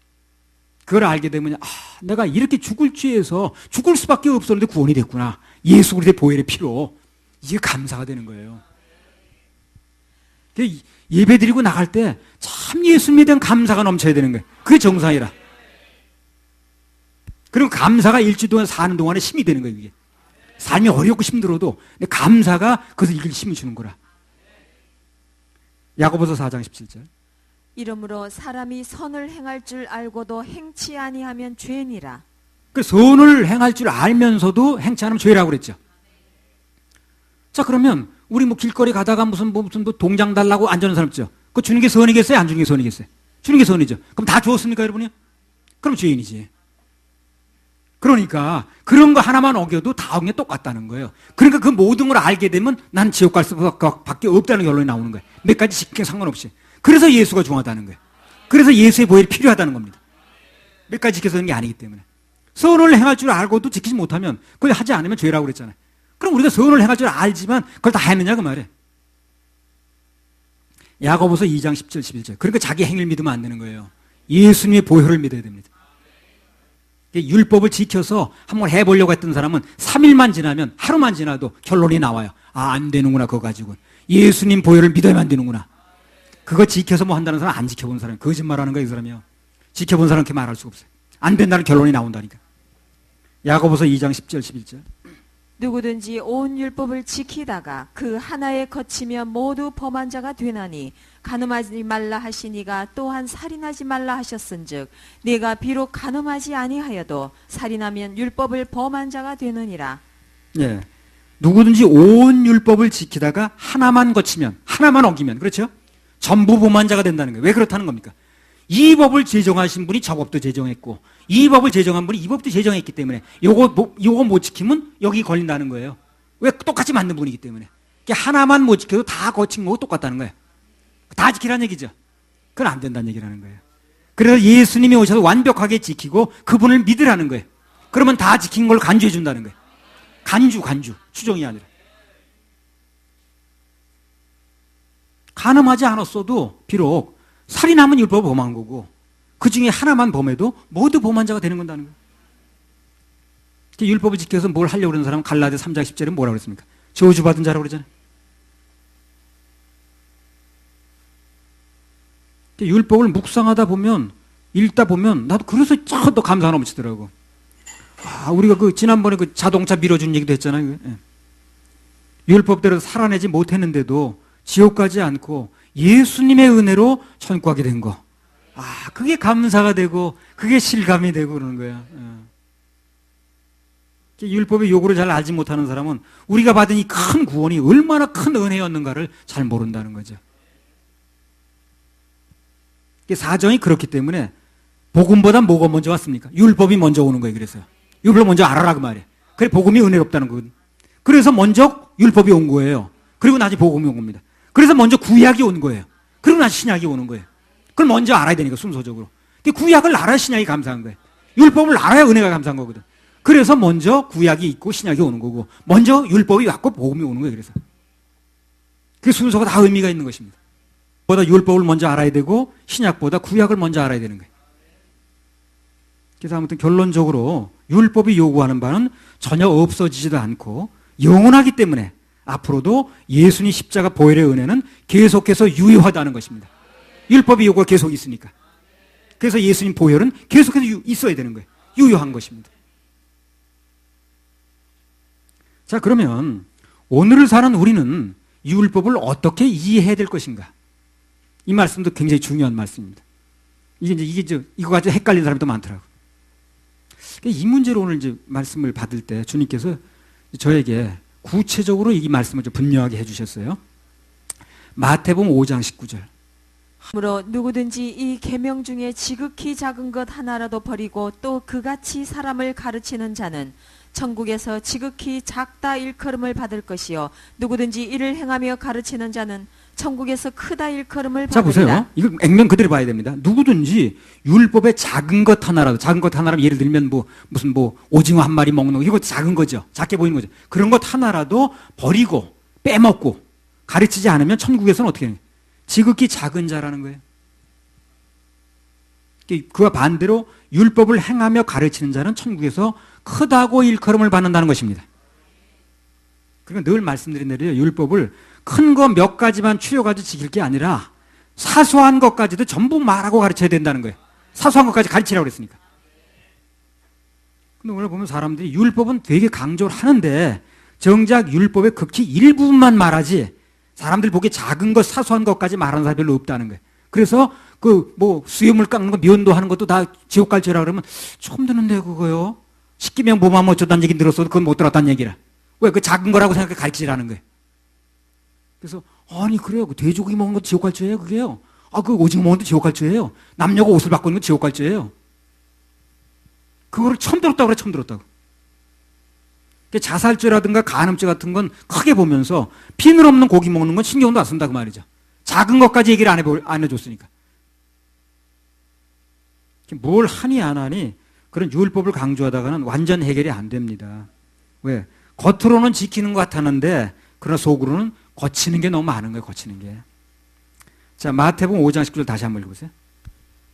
그걸 알게 되면 내가 이렇게 죽을 죄에서 죽을 수밖에 없었는데 구원이 됐구나. 예수 그리스도의 보혈의 피로. 이게 감사가 되는 거예요. 예배 드리고 나갈 때 참 예수님에 대한 감사가 넘쳐야 되는 거예요. 그게 정상이라. 그리고 감사가 일주일 동안 사는 동안에 힘이 되는 거예요. 이게 삶이 어렵고 힘들어도 감사가 그것을 이길 힘을 주는 거라. 야고보서 4장 17절. 이러므로 사람이 선을 행할 줄 알고도 행치 아니하면 죄니라. 그 선을 행할 줄 알면서도 행치 않으면 죄라고 그랬죠. 자, 그러면 우리 뭐 길거리 가다가 무슨 동장 달라고 안 주는 사람 있죠. 그거 주는 게 선이겠어요? 안 주는 게 선이겠어요? 주는 게 선이죠. 그럼 다 주었습니까, 여러분이요? 그럼 죄인이지. 그러니까 그런 거 하나만 어겨도 다 어긴 게 똑같다는 거예요. 그러니까 그 모든 걸 알게 되면 난 지옥 갈 수밖에 없다는 결론이 나오는 거예요. 몇 가지 지키게 상관없이. 그래서 예수가 중요하다는 거예요. 그래서 예수의 보혈이 필요하다는 겁니다. 몇 가지 지켜서 하는 게 아니기 때문에. 선을 행할 줄 알고도 지키지 못하면 그걸 하지 않으면 죄라고 그랬잖아요. 그럼 우리가 선을 행할 줄 알지만 그걸 다 했느냐 그 말이에요. 야고보서 2장 17, 11절. 그러니까 자기 행위를 믿으면 안 되는 거예요. 예수님의 보혈을 믿어야 됩니다. 율법을 지켜서 한번 해보려고 했던 사람은 3일만 지나면 하루만 지나도 결론이 나와요. 안 되는구나 그거 가지고. 예수님 보혈을 믿어야만 되는구나. 그거 지켜서 뭐 한다는 사람 안 지켜본 사람이 거짓말하는 거야 이 사람이요. 지켜본 사람 그렇게 말할 수가 없어요. 안 된다는 결론이 나온다니까. 야고보서 2장 10절 11절. 누구든지 온 율법을 지키다가 그 하나에 거치면 모두 범한 자가 되나니 간음하지 말라 하시니가 또한 살인하지 말라 하셨은즉 네가 비록 간음하지 아니하여도 살인하면 율법을 범한 자가 되느니라. 예. 누구든지 온 율법을 지키다가 하나만 거치면 하나만 어기면 그렇죠? 전부 범한 자가 된다는 거예요. 왜 그렇다는 겁니까? 이 법을 제정하신 분이 저 법도 제정했고 이 법을 제정한 분이 이 법도 제정했기 때문에 요거 못 지키면 여기 걸린다는 거예요. 왜? 똑같이 만든 분이기 때문에. 하나만 못 지켜도 다 거친 거고 똑같다는 거예요. 다 지키라는 얘기죠. 그건 안 된다는 얘기라는 거예요. 그래서 예수님이 오셔서 완벽하게 지키고 그분을 믿으라는 거예요. 그러면 다 지킨 걸 간주해 준다는 거예요. 간주, 추정이 아니라. 간음하지 않았어도 비록 살인하면 율법을 범한 거고 그 중에 하나만 범해도 모두 범한 자가 되는 건다는 거예요. 율법을 지켜서 뭘 하려고 그러는 사람은 갈라디아 3장 10절에 뭐라고 그랬습니까? 저주받은 자라고 그러잖아요. 율법을 묵상하다 보면 읽다 보면 나도 그래서 더 감사가 넘치더라고. 우리가 지난번에 자동차 밀어준 얘기도 했잖아요. 예. 율법대로 살아내지 못했는데도 지옥 가지 않고 예수님의 은혜로 천국 가게 된 거. 그게 감사가 되고 그게 실감이 되고 그러는 거야. 율법의 요구를 잘 알지 못하는 사람은 우리가 받은 이 큰 구원이 얼마나 큰 은혜였는가를 잘 모른다는 거죠. 사정이 그렇기 때문에 복음보다 뭐가 먼저 왔습니까? 율법이 먼저 오는 거예요. 그래서요. 율법 먼저 알아라 그 말이에요. 그래 복음이 은혜롭다는 거거든. 그래서 먼저 율법이 온 거예요. 그리고 나중에 복음이 온 겁니다. 그래서 먼저 구약이 온 거예요. 그리고 나중에 신약이 오는 거예요. 그걸 먼저 알아야 되니까 순서적으로. 구약을 알아야 신약이 감사한 거예요. 율법을 알아야 은혜가 감사한 거거든. 그래서 먼저 구약이 있고 신약이 오는 거고 먼저 율법이 왔고 복음이 오는 거예요. 그래서 그 순서가 다 의미가 있는 것입니다. 보다 율법을 먼저 알아야 되고 신약보다 구약을 먼저 알아야 되는 거예요. 그래서 아무튼 결론적으로 율법이 요구하는 바는 전혀 없어지지도 않고 영원하기 때문에 앞으로도 예수님 십자가 보혈의 은혜는 계속해서 유효하다는 것입니다. 율법이 요구가 계속 있으니까. 그래서 예수님 보혈은 계속해서 있어야 되는 거예요. 유효한 것입니다. 자, 그러면 오늘을 사는 우리는 율법을 어떻게 이해해야 될 것인가? 이 말씀도 굉장히 중요한 말씀입니다. 이거 가지고 헷갈리는 사람도 많더라고요. 이 문제로 오늘 말씀을 받을 때 주님께서 저에게 구체적으로 이 말씀을 좀 분명하게 해주셨어요. 마태복음 5장 19절. 그러므로 누구든지 이 계명 중에 지극히 작은 것 하나라도 버리고 또 그같이 사람을 가르치는 자는 천국에서 지극히 작다 일컬음을 받을 것이요 누구든지 이를 행하며 가르치는 자는 천국에서 크다 일컬음을 자, 받으리라. 보세요. 이거 액면 그대로 봐야 됩니다. 누구든지 율법의 작은 것 하나라도, 작은 것 하나라면 예를 들면 무슨 오징어 한 마리 먹는 거, 이거 작은 거죠. 작게 보이는 거죠. 그런 것 하나라도 버리고 빼먹고 가르치지 않으면 천국에서는 어떻게 해요? 지극히 작은 자라는 거예요. 그와 반대로 율법을 행하며 가르치는 자는 천국에서 크다고 일컬음을 받는다는 것입니다. 그러니까 늘 말씀드린 대로 율법을 큰 거 몇 가지만 추려가지고 지킬 게 아니라 사소한 것까지도 전부 말하고 가르쳐야 된다는 거예요. 사소한 것까지 가르치라고 그랬으니까. 근데 오늘 보면 사람들이 율법은 되게 강조를 하는데 정작 율법의 극히 일부분만 말하지 사람들 보기에 작은 것, 사소한 것까지 말하는 사람이 별로 없다는 거예요. 그래서 수염을 깎는 거, 면도 하는 것도 다 지옥 갈 죄라 그러면 처음 듣는데 그거요. 십계명 보면 어쩌다는 얘기 들었어도 그건 못 들었다는 얘기라. 왜? 그 작은 거라고 생각해 가르치라는 거예요. 그래서 아니 그래요. 그 돼지고기 먹는 것도 지옥 갈 죄예요. 그게요. 그 오징어 먹는 것도 지옥 갈 죄예요. 남녀가 옷을 바꾸는 것도 지옥 갈 죄예요. 그거를 처음 들었다고 그래. 처음 들었다고. 자살죄라든가 간음죄 같은 건 크게 보면서 피늘 없는 고기 먹는 건 신경도 안 쓴다 그 말이죠. 작은 것까지 얘기를 안 해줬으니까. 뭘 하니 안 하니 그런 율법을 강조하다가는 완전 해결이 안 됩니다. 왜? 겉으로는 지키는 것 같았는데 그러나 속으로는 거치는 게 너무 많은 거예요. 거치는 게. 자, 마태복음 5장 19절 다시 한번 읽어보세요.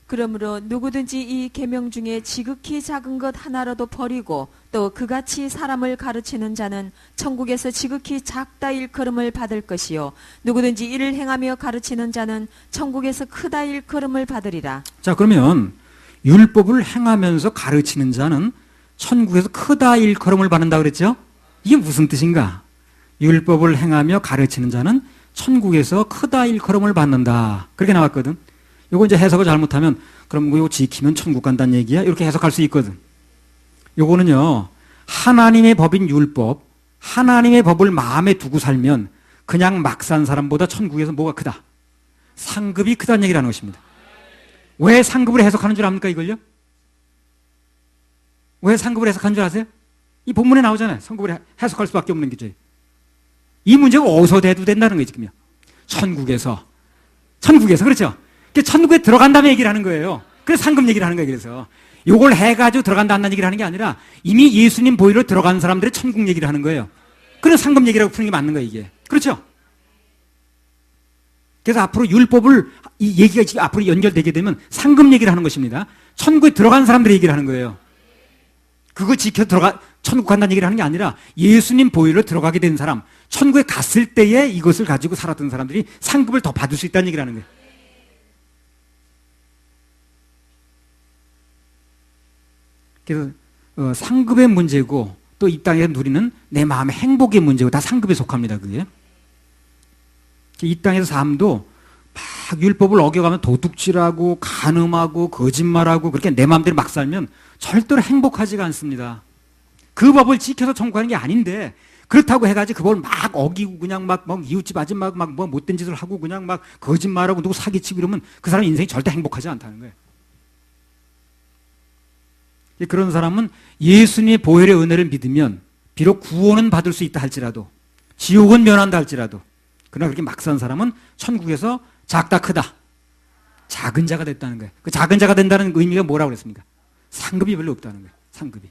그러므로 누구든지 이 계명 중에 지극히 작은 것 하나라도 버리고 또 그같이 사람을 가르치는 자는 천국에서 지극히 작다 일컬음을 받을 것이요 누구든지 이를 행하며 가르치는 자는 천국에서 크다 일컬음을 받으리라. 자, 그러면 율법을 행하면서 가르치는 자는 천국에서 크다 일컬음을 받는다 그랬죠? 이게 무슨 뜻인가? 율법을 행하며 가르치는 자는 천국에서 크다 일컬음을 받는다. 그렇게 나왔거든. 요거 이제 해석을 잘못하면 그럼 이거 지키면 천국 간다는 얘기야? 이렇게 해석할 수 있거든. 요거는요. 하나님의 법인 율법, 하나님의 법을 마음에 두고 살면 그냥 막 산 사람보다 천국에서 뭐가 크다? 상급이 크다는 얘기를 하는 것입니다. 왜 상급을 해석하는 줄 압니까 이걸요? 왜 상급을 해석하는 줄 아세요? 이 본문에 나오잖아요. 상급을 해석할 수밖에 없는 게죠. 이 문제가 어디서 대도 된다는 거예요 지금요. 천국에서 그렇죠? 천국에 들어간다면 얘기를 하는 거예요. 그래서 상급 얘기를 하는 거예요. 그래서 요걸 해가지고 들어간다 한다는 얘기를 하는 게 아니라 이미 예수님 보혈로 들어간 사람들의 천국 얘기를 하는 거예요. 그래서 상급 얘기라고 푸는 게 맞는 거예요 이게. 그렇죠? 그래서 앞으로 율법을 이 얘기가 지금 앞으로 연결되게 되면 상급 얘기를 하는 것입니다. 천국에 들어간 사람들의 얘기를 하는 거예요. 그거 지켜 천국 간다는 얘기를 하는 게 아니라 예수님 보혈로 들어가게 된 사람, 천국에 갔을 때에 이것을 가지고 살았던 사람들이 상급을 더 받을 수 있다는 얘기를 하는 거예요. 그래서 상급의 문제고 또 이 땅에서 누리는 내 마음의 행복의 문제고 다 상급에 속합니다. 그게. 이 땅에서 삶도 막 율법을 어겨가면 도둑질하고 간음하고 거짓말하고 그렇게 내 마음대로 막 살면 절대로 행복하지가 않습니다. 그 법을 지켜서 천국 가는 게 아닌데 그렇다고 해가지고 그 법을 막 어기고 그냥 막 이웃집 아줌마 막 못된 짓을 하고 그냥 막 거짓말하고 누구 사기치고 이러면 그 사람 인생이 절대 행복하지 않다는 거예요. 그런 사람은 예수님의 보혈의 은혜를 믿으면 비록 구원은 받을 수 있다 할지라도 지옥은 면한다 할지라도 그러나 그렇게 막 산 사람은 천국에서 작다 크다 작은 자가 됐다는 거예요. 그 작은 자가 된다는 의미가 뭐라고 그랬습니까? 상급이 별로 없다는 거예요. 상급이.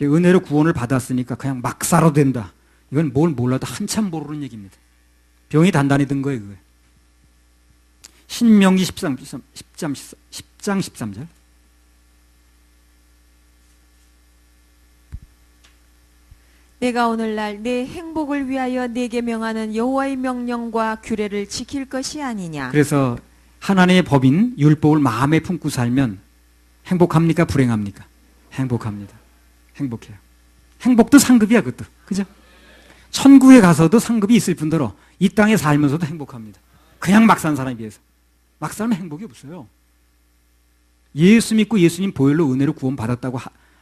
은혜로 구원을 받았으니까 그냥 막 살아도 된다. 이건 뭘 몰라도 한참 모르는 얘기입니다. 병이 단단히 든 거예요. 그거예요. 신명기 10장 13절. 내가 오늘날 내 행복을 위하여 내게 명하는 여호와의 명령과 규례를 지킬 것이 아니냐. 그래서 하나님의 법인 율법을 마음에 품고 살면 행복합니까? 불행합니까? 행복합니다. 행복해요. 행복도 상급이야 그것도. 그죠? 천국에 가서도 상급이 있을 뿐더러 이 땅에 살면서도 행복합니다. 그냥 막 산 사람에 비해서. 막 살면 행복이 없어요. 예수 믿고 예수님 보혈로 은혜로 구원 받았다고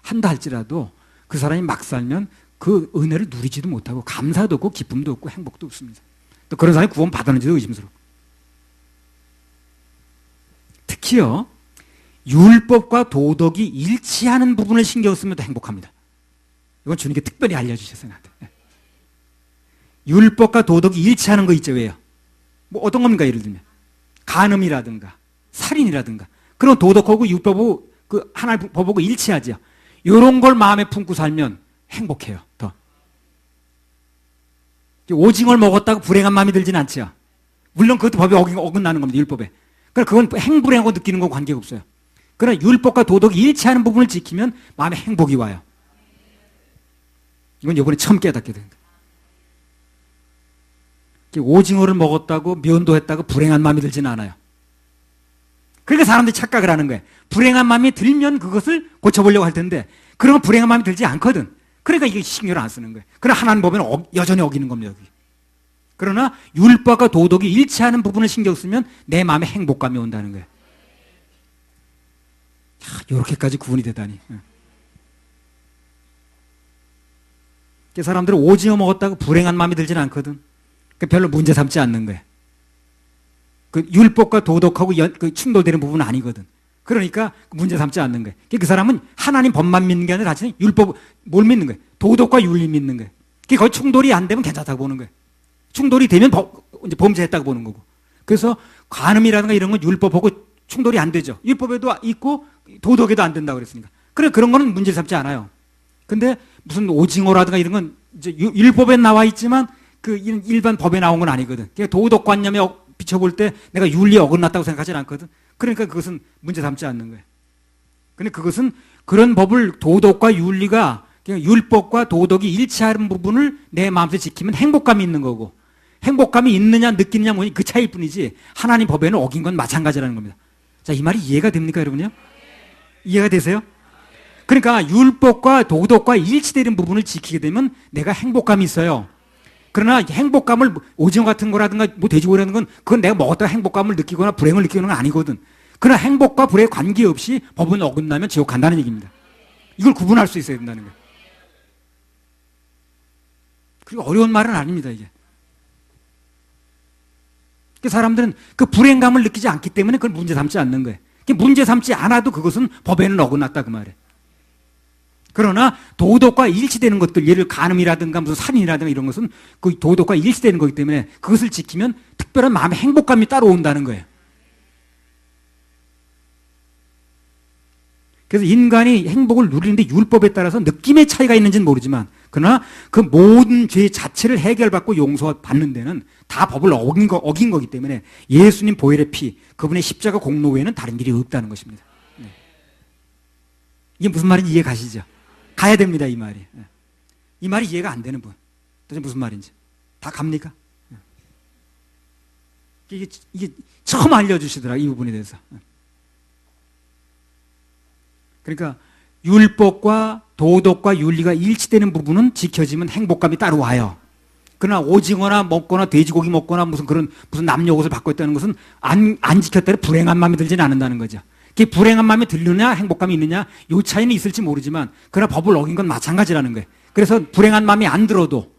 한다 할지라도 그 사람이 막 살면 그 은혜를 누리지도 못하고 감사도 없고 기쁨도 없고 행복도 없습니다. 또 그런 사람이 구원 받았는지도 의심스러워. 특히요, 율법과 도덕이 일치하는 부분을 신경 쓰면 더 행복합니다. 이건 주님께 특별히 알려주셨어요, 나한테. 율법과 도덕이 일치하는 거 있죠, 왜요? 뭐 어떤 겁니까, 예를 들면? 간음이라든가, 살인이라든가. 그런 도덕하고 율법하고 그 하나의 법하고 일치하죠. 이런 걸 마음에 품고 살면 행복해요, 더. 오징어를 먹었다고 불행한 마음이 들진 않죠. 물론 그것도 법에 어긋나는 겁니다, 율법에. 그러니까 그건 행불행하고 느끼는 건 관계가 없어요. 그러나 율법과 도덕이 일치하는 부분을 지키면 마음에 행복이 와요. 이건 이번에 처음 깨닫게 된 거예요. 오징어를 먹었다고 면도 했다고 불행한 마음이 들지는 않아요. 그러니까 사람들이 착각을 하는 거예요. 불행한 마음이 들면 그것을 고쳐보려고 할 텐데 그러면 불행한 마음이 들지 않거든. 그러니까 이게 신경을 안 쓰는 거예요. 그러나 하나님 법에는 여전히 어기는 겁니다. 여기. 그러나 율법과 도덕이 일치하는 부분을 신경 쓰면 내 마음에 행복감이 온다는 거예요. 이렇게까지 구분이 되다니. 사람들은 오징어 먹었다고 불행한 마음이 들지는 않거든. 별로 문제 삼지 않는 거예요. 그 율법과 도덕하고 그 충돌되는 부분은 아니거든. 그러니까 문제 삼지 않는 거예요. 그 사람은 하나님 법만 믿는 게 아니라 자신이 율법, 뭘 믿는 거예요? 도덕과 윤리 믿는 거예요. 거의 충돌이 안 되면 괜찮다고 보는 거예요. 충돌이 되면 이제 범죄했다고 보는 거고. 그래서 간음이라든가 이런 건 율법하고 충돌이 안 되죠. 율법에도 있고 도덕에도 안 된다고 그랬으니까. 그래, 그런 거는 문제를 삼지 않아요. 근데 무슨 오징어라든가 이런 건 이제 율법에 나와 있지만 그 일반 법에 나온 건 아니거든. 도덕관념에 비춰볼 때 내가 윤리에 어긋났다고 생각하지는 않거든. 그러니까 그것은 문제 삼지 않는 거예요. 근데 그것은 그런 법을 도덕과 윤리가 율법과 도덕이 일치하는 부분을 내 마음속에 지키면 행복감이 있는 거고 행복감이 있느냐 느끼느냐 뭐니 그 차이일 뿐이지 하나님 법에는 어긴 건 마찬가지라는 겁니다. 자, 이 말이 이해가 됩니까, 여러분요? 이해가 되세요? 그러니까 율법과 도덕과 일치되는 부분을 지키게 되면 내가 행복감이 있어요. 그러나 행복감을 오징어 같은 거라든가 뭐 돼지고기라는 건 그건 내가 먹었다가 행복감을 느끼거나 불행을 느끼는 건 아니거든. 그러나 행복과 불행에 관계없이 법은 어긋나면 지옥 간다는 얘기입니다. 이걸 구분할 수 있어야 된다는 거예요. 그리고 어려운 말은 아닙니다, 이게. 사람들은 그 불행감을 느끼지 않기 때문에 그걸 문제 삼지 않는 거예요. 문제 삼지 않아도 그것은 법에는 어긋났다 그 말이에요. 그러나 도덕과 일치되는 것들, 예를 간음이라든가 무슨 살인이라든가 이런 것은 그 도덕과 일치되는 거기 때문에 그것을 지키면 특별한 마음의 행복감이 따라온다는 거예요. 그래서 인간이 행복을 누리는데 율법에 따라서 느낌의 차이가 있는지는 모르지만 그러나 그 모든 죄 자체를 해결받고 용서받는 데는 다 법을 어긴 거기 때문에 예수님 보혈의 피, 그분의 십자가 공로 외에는 다른 길이 없다는 것입니다. 이게 무슨 말인지 이해 가시죠? 가야 됩니다, 이 말이. 이 말이 이해가 안 되는 분. 도대체 무슨 말인지. 다 갑니까? 이게 처음 알려주시더라, 이 부분에 대해서. 그러니까 율법과 도덕과 윤리가 일치되는 부분은 지켜지면 행복감이 따로 와요. 그러나 오징어나 먹거나 돼지고기 먹거나 무슨 남녀 옷을 받고 있다는 것은 안 지켰다는 불행한 마음이 들지는 않는다는 거죠. 그게 불행한 마음이 들느냐 행복감이 있느냐 이 차이는 있을지 모르지만 그러나 법을 어긴 건 마찬가지라는 거예요. 그래서 불행한 마음이 안 들어도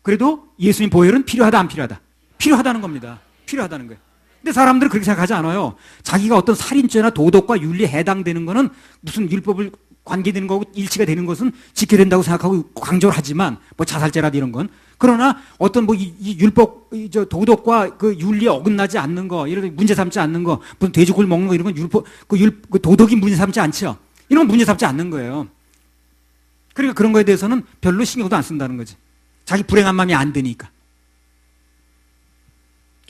그래도 예수님 보혈은 필요하다 안 필요하다? 필요하다는 겁니다. 필요하다는 거예요. 근데 사람들은 그렇게 생각하지 않아요. 자기가 어떤 살인죄나 도덕과 윤리에 해당되는 거는 무슨 율법을 관계되는 거고 일치가 되는 것은 지켜야 된다고 생각하고 강조를 하지만 뭐 자살죄라도 이런 건 그러나 어떤 뭐 이 율법 도덕과 그 윤리에 어긋나지 않는 거 이런 문제 삼지 않는 거 무슨 돼지고기 먹는 거 이런 건 율법 그 도덕이 문제 삼지 않죠. 이런 건 문제 삼지 않는 거예요. 그러니까 그런 거에 대해서는 별로 신경도 안 쓴다는 거지. 자기 불행한 마음이 안 드니까.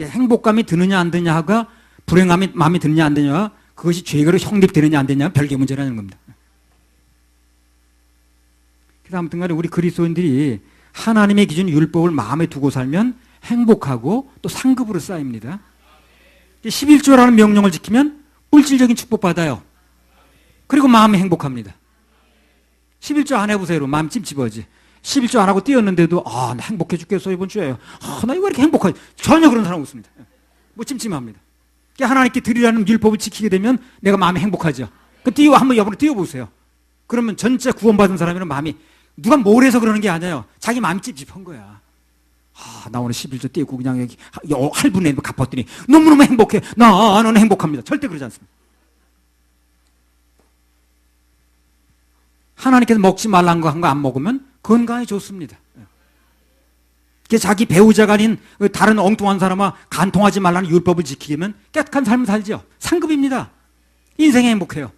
행복감이 드느냐 안 드느냐가 불행함이 마음이 드느냐 안 드느냐가 그것이 죄로 성립되느냐 안 되느냐가 별개 문제라는 겁니다. 그래서 아무튼 간에 우리 그리스도인들이 하나님의 기준 율법을 마음에 두고 살면 행복하고 또 상급으로 쌓입니다. 11조라는 명령을 지키면 물질적인 축복받아요. 그리고 마음이 행복합니다. 11조 안 해보세요. 마음 찜찜하지. 11조 안 하고 뛰었는데도 나 행복해 죽겠어 이번 주에. 나 이거 이렇게 행복하지. 전혀 그런 사람 없습니다. 뭐 찜찜합니다. 하나님께 드리라는 율법을 지키게 되면 내가 마음이 행복하죠. 한번 여러분 뛰어보세요. 그러면 전체 구원받은 사람이란 마음이 누가 뭘 해서 그러는 게 아니에요. 자기 마음이 찝찝한 거야. 나 오늘 11조 떼고 그냥 여기 할부내 갚았더니 너무너무 행복해. 나는 행복합니다. 절대 그러지 않습니다. 하나님께서 먹지 말라는 거 한 거 안 먹으면 건강에 좋습니다. 자기 배우자가 아닌 다른 엉뚱한 사람과 간통하지 말라는 율법을 지키면 깨끗한 삶을 살죠. 상급입니다. 인생이 행복해요.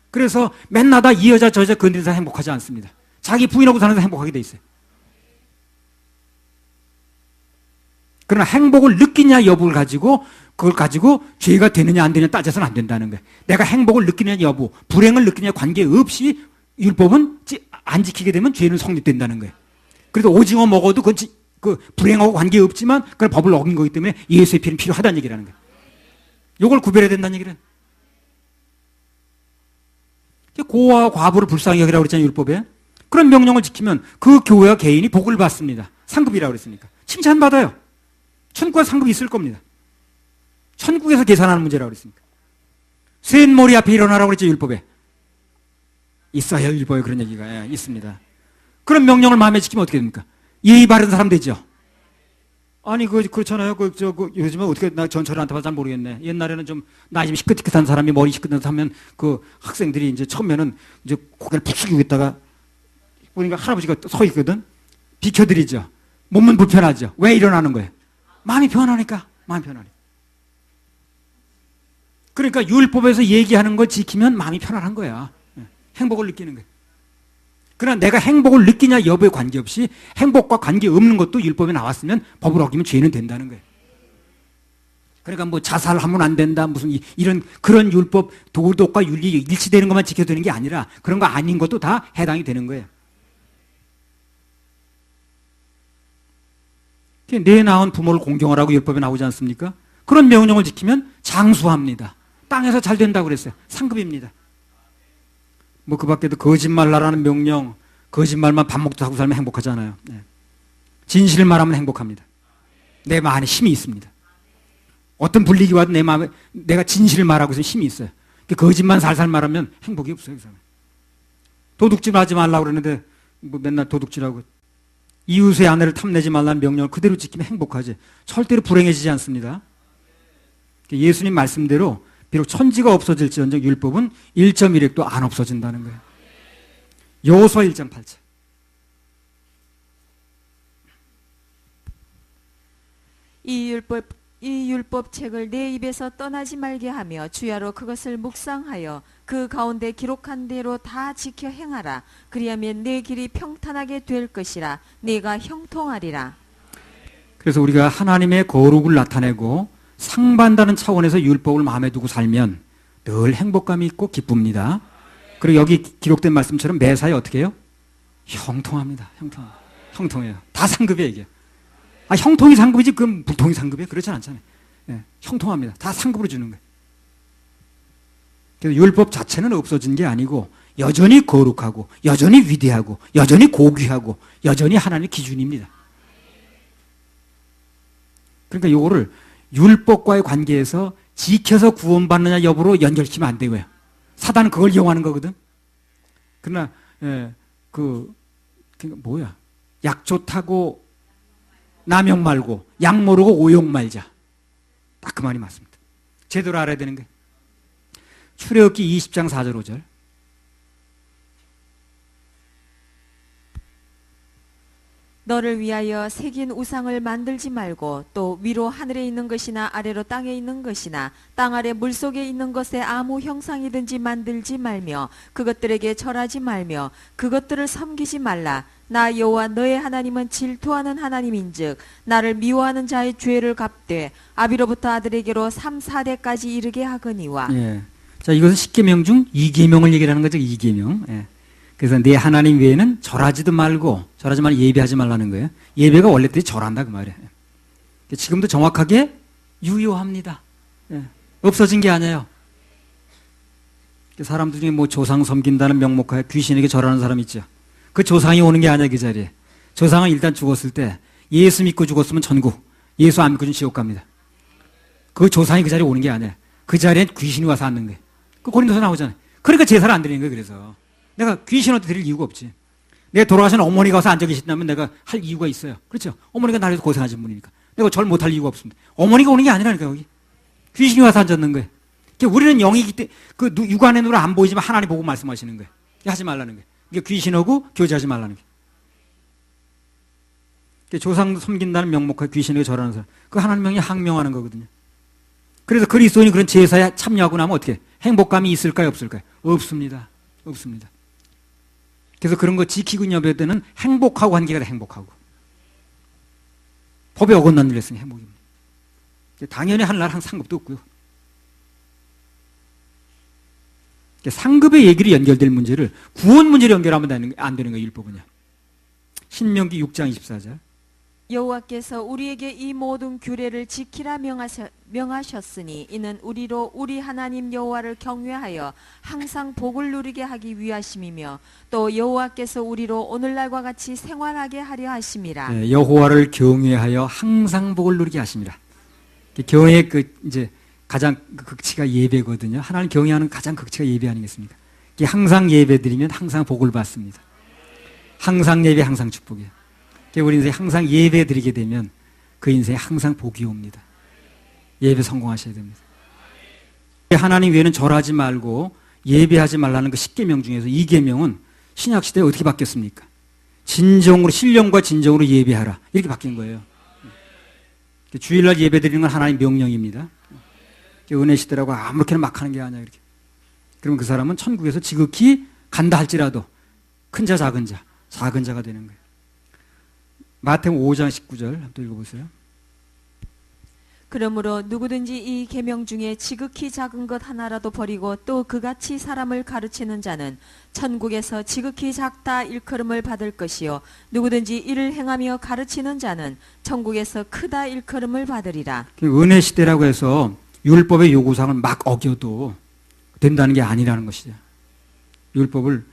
그래서 맨날 다 이 여자 저 여자 건드려서 행복하지 않습니다. 자기 부인하고 사는 데서 행복하게 돼 있어요. 그러나 행복을 느끼냐 여부를 가지고 그걸 가지고 죄가 되느냐 안 되느냐 따져서는 안 된다는 거예요. 내가 행복을 느끼느냐 여부, 불행을 느끼느냐 관계없이 율법은 안 지키게 되면 죄는 성립된다는 거예요. 그래도 오징어 먹어도 그건 그 불행하고 관계없지만 그건 법을 어긴 거기 때문에 예수의 피는 필요하다는 얘기라는 거예요. 이걸 구별해야 된다는 얘기는. 고아와 과부를 불쌍히 여기라고 그랬잖아요, 율법에. 그런 명령을 지키면 그 교회와 개인이 복을 받습니다. 상급이라고 그랬으니까. 칭찬받아요. 천국에 상급이 있을 겁니다. 천국에서 계산하는 문제라고 그랬으니까. 쇠인 머리 앞에 일어나라고 그랬죠, 율법에. 있어요, 율법에 그런 얘기가. 있습니다. 그런 명령을 마음에 지키면 어떻게 됩니까? 예의 바른 사람 되죠. 아니, 그렇잖아요. 요즘에 어떻게, 나 전철을 안 타봐서 잘 모르겠네. 옛날에는 좀, 나이 좀 시끗시끗한 사람이 머리 시끗해서 하면 그 학생들이 이제 처음에는 이제 고개를 푹 숙이고 있다가 보니까 할아버지가 서 있거든? 비켜드리죠. 몸은 불편하죠. 왜 일어나는 거예요? 마음이 편하니까. 마음이 편하니까. 그러니까 율법에서 얘기하는 걸 지키면 마음이 편안한 거야. 행복을 느끼는 거예요. 그러나 내가 행복을 느끼냐 여부에 관계없이 행복과 관계없는 것도 율법에 나왔으면 법을 어기면 죄는 된다는 거예요. 그러니까 뭐 자살하면 안 된다 무슨 이런 그런 율법 도덕과 윤리 일치되는 것만 지켜야 되는 게 아니라 그런 거 아닌 것도 다 해당이 되는 거예요. 내 낳은 부모를 공경하라고 율법에 나오지 않습니까? 그런 명령을 지키면 장수합니다. 땅에서 잘 된다고 그랬어요. 상급입니다. 뭐 그 밖에도 거짓말하라는 명령, 거짓말만 밥 먹고 하고 살면 행복하잖아요. 진실을 말하면 행복합니다. 내 마음에 힘이 있습니다. 어떤 불리기 와도 내 마음에 내가 진실을 말하고 있으면 힘이 있어요. 거짓말 살살 말하면 행복이 없어요. 그 사람. 도둑질 하지 말라고 그러는데 뭐 맨날 도둑질하고 이웃의 아내를 탐내지 말라는 명령을 그대로 지키면 행복하지. 절대로 불행해지지 않습니다. 예수님 말씀대로 비록 천지가 없어질지언정 율법은 1.1획도 안 없어진다는 거예요. 요소 1.8절. 이 율법책을 내 입에서 떠나지 말게 하며 주야로 그것을 묵상하여 그 가운데 기록한 대로 다 지켜 행하라. 그리하면 내 길이 평탄하게 될 것이라. 내가 형통하리라. 그래서 우리가 하나님의 거룩을 나타내고 상반다는 차원에서 율법을 마음에 두고 살면 늘 행복감이 있고 기쁩니다. 그리고 여기 기록된 말씀처럼 매사에 어떻게 해요? 형통합니다. 형통해요. 다 상급이에요, 이게. 형통이 상급이지 그럼 불통이 상급이에요? 그렇지 않잖아요. 형통합니다. 다 상급으로 주는 거예요. 그래서 율법 자체는 없어진 게 아니고 여전히 거룩하고 여전히 위대하고 여전히 고귀하고 여전히 하나님의 기준입니다. 그러니까 이거를 율법과의 관계에서 지켜서 구원받느냐 여부로 연결시키면 안 되고요. 사단은 그걸 이용하는 거거든. 그러나 뭐야? 약 좋다고 남용 말고 약 모르고 오용 말자. 딱 그 말이 맞습니다. 제대로 알아야 되는 거예요. 출애굽기 20장 4절 5절. 너를 위하여 새긴 우상을 만들지 말고 또 위로 하늘에 있는 것이나 아래로 땅에 있는 것이나 땅 아래 물속에 있는 것에 아무 형상이든지 만들지 말며 그것들에게 절하지 말며 그것들을 섬기지 말라. 나 여호와 너의 하나님은 질투하는 하나님인즉 나를 미워하는 자의 죄를 갚되 아비로부터 아들에게로 3, 4대까지 이르게 하거니와. 자, 이것은 10계명 중 2계명을 얘기하는 거죠. 2계명. 그래서 내 하나님 외에는 절하지도 말고 절하지 말고 예배하지 말라는 거예요. 예배가 원래들이 절한다 그 말이에요. 지금도 정확하게 유효합니다. 없어진 게 아니에요. 사람들 중에 뭐 조상 섬긴다는 명목하에 귀신에게 절하는 사람 있죠. 그 조상이 오는 게 아니야 그 자리에. 조상은 일단 죽었을 때 예수 믿고 죽었으면 천국, 예수 안 믿고 지옥 갑니다. 그 조상이 그 자리에 오는 게 아니야. 그 자리엔 귀신이 와서 앉는 거예요. 그 고린도서 나오잖아요. 그러니까 제사를 안 드리는 거예요. 그래서 내가 귀신한테 드릴 이유가 없지. 내 돌아가신 어머니가 와서 앉아 계신다면 내가 할 이유가 있어요. 그렇죠? 어머니가 나를 위해서 고생하신 분이니까. 내가 절 못할 이유가 없습니다. 어머니가 오는 게 아니라니까, 여기. 귀신이 와서 앉았는 거예요. 우리는 영이기 때문에, 육안의 눈으로 안 보이지만 하나님 보고 말씀하시는 거예요. 하지 말라는 거예요. 이게 귀신하고 교제하지 말라는 거예요. 조상 섬긴다는 명목하에 귀신에게 절하는 사람. 그 하나님 명이 항명하는 거거든요. 그래서 그리스도인이 그런 제사에 참여하고 나면 어떻게? 행복감이 있을까요? 없을까요? 없습니다. 없습니다. 그래서 그런 거 지키고 여배울 때는 행복하고 관계가 돼, 행복하고. 법에 어긋난 일을 했으니 행복입니다. 당연히 하늘날 한 상급도 없고요. 상급의 얘기로 연결될 문제를 구원 문제로 연결하면 안 되는 거예요, 율법은요. 신명기 6장 24절. 여호와께서 우리에게 이 모든 규례를 지키라 명하셨으니 이는 우리로 우리 하나님 여호와를 경외하여 항상 복을 누리게 하기 위하심이며 또 여호와께서 우리로 오늘날과 같이 생활하게 하려 하심이라. 네, 여호와를 경외하여 항상 복을 누리게 하심이라. 경외의 이제 가장 극치가 예배거든요. 하나님 경외하는 가장 극치가 예배 아니겠습니까? 항상 예배 드리면 항상 복을 받습니다. 항상 예배, 항상 축복이에요. 우리 인생에 항상 예배 드리게 되면 그 인생에 항상 복이 옵니다. 예배 성공하셔야 됩니다. 하나님 외에는 절하지 말고 예배하지 말라는 그 10계명 중에서 2계명은 신약시대에 어떻게 바뀌었습니까? 진정으로, 신령과 진정으로 예배하라. 이렇게 바뀐 거예요. 주일날 예배 드리는 건 하나님 명령입니다. 은혜시대라고 아무렇게나 막 하는 게 아니야, 이렇게. 그러면 그 사람은 천국에서 지극히 간다 할지라도 큰 자, 작은 자가 되는 거예요. 마태복음 5장 19절 한번 읽어보세요. 그러므로 누구든지 이 계명 중에 지극히 작은 것 하나라도 버리고 또 그같이 사람을 가르치는 자는 천국에서 지극히 작다 일컬음을 받을 것이요 누구든지 이를 행하며 가르치는 자는 천국에서 크다 일컬음을 받으리라. 은혜 시대라고 해서 율법의 요구사항을 막 어겨도 된다는 게 아니라는 것이죠. 율법을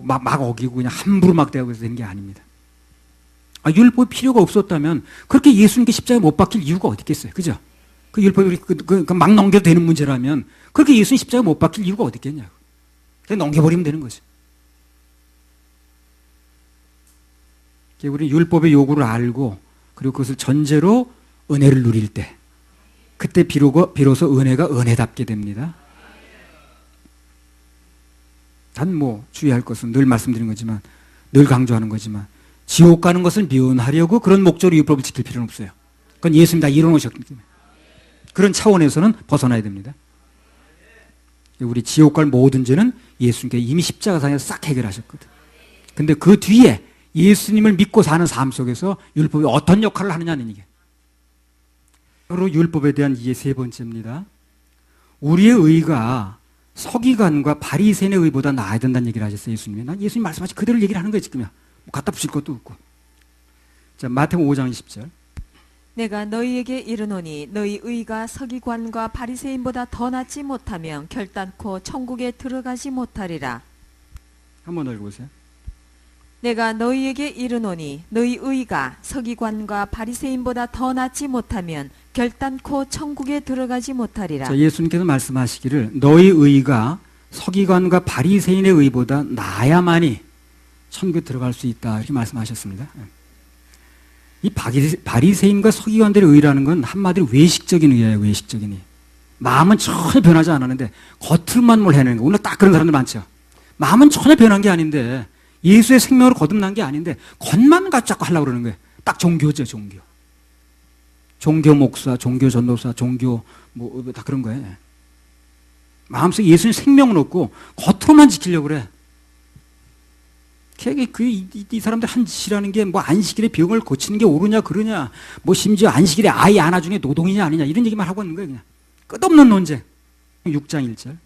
막 어기고 그냥 함부로 막 대하고 해서 되는 게 아닙니다. 율법 필요가 없었다면 그렇게 예수님께 십자가에 못 박힐 이유가 어디 있겠어요, 그죠? 그 율법이 막 넘겨도 되는 문제라면 그렇게 예수님 십자가에 못 박힐 이유가 어디 있겠냐고. 그냥 넘겨버리면 되는 거죠. 우리는 율법의 요구를 알고 그리고 그것을 전제로 은혜를 누릴 때 그때 비로소 은혜가 은혜답게 됩니다. 단 주의할 것은 늘 말씀드린 거지만 늘 강조하는 거지만 지옥 가는 것을 미운하려고 그런 목적으로 율법을 지킬 필요는 없어요. 그건 예수님이 다 이뤄놓으셨기 때문에. 그런 차원에서는 벗어나야 됩니다. 우리 지옥 갈 모든 죄는 예수님께 이미 십자가상에서 싹 해결하셨거든. 근데 그 뒤에 예수님을 믿고 사는 삶 속에서 율법이 어떤 역할을 하느냐는 이게. 바로 율법에 대한 이해 세 번째입니다. 우리의 의가 서기관과 바리새인의 의보다 나아야 된다는 얘기를 하셨어요, 예수님이. 난 예수님 말씀하신 그대로 얘기를 하는 거예요, 지금이야. 갖다 붙일 것도 없고. 자, 마태복음 5장 20절. 내가 너희에게 이르노니 너희 의가 서기관과 바리새인보다 더 낫지 못하면 결단코 천국에 들어가지 못하리라. 한번 더 읽어보세요. 내가 너희에게 이르노니 너희 의가 서기관과 바리새인보다 더 낫지 못하면 결단코 천국에 들어가지 못하리라. 자, 예수님께서 말씀하시기를 너희 의가 서기관과 바리새인의 의보다 나아야만이 천국에 들어갈 수 있다 이렇게 말씀하셨습니다. 이 바리새인과 서기관들의 의라는 건 한마디로 외식적인 의예요. 외식적인 의. 마음은 전혀 변하지 않았는데 겉으로만 뭘 해내는 거. 오늘 딱 그런 사람들 많죠. 마음은 전혀 변한 게 아닌데 예수의 생명으로 거듭난 게 아닌데 겉만 가지고 자꾸 하려고 그러는 거예요. 딱 종교죠, 종교. 종교 목사, 종교 전도사, 종교 다 그런 거예요. 마음속에 예수님 생명은 없고 겉으로만 지키려고 그래. 이 사람들 한 짓이라는 게 안식일에 병을 고치는 게 옳으냐 그러냐 심지어 안식일에 아이 안아주는 게 노동이냐 아니냐 이런 얘기만 하고 있는 거예요. 그냥 끝없는 논쟁. 6장 1절.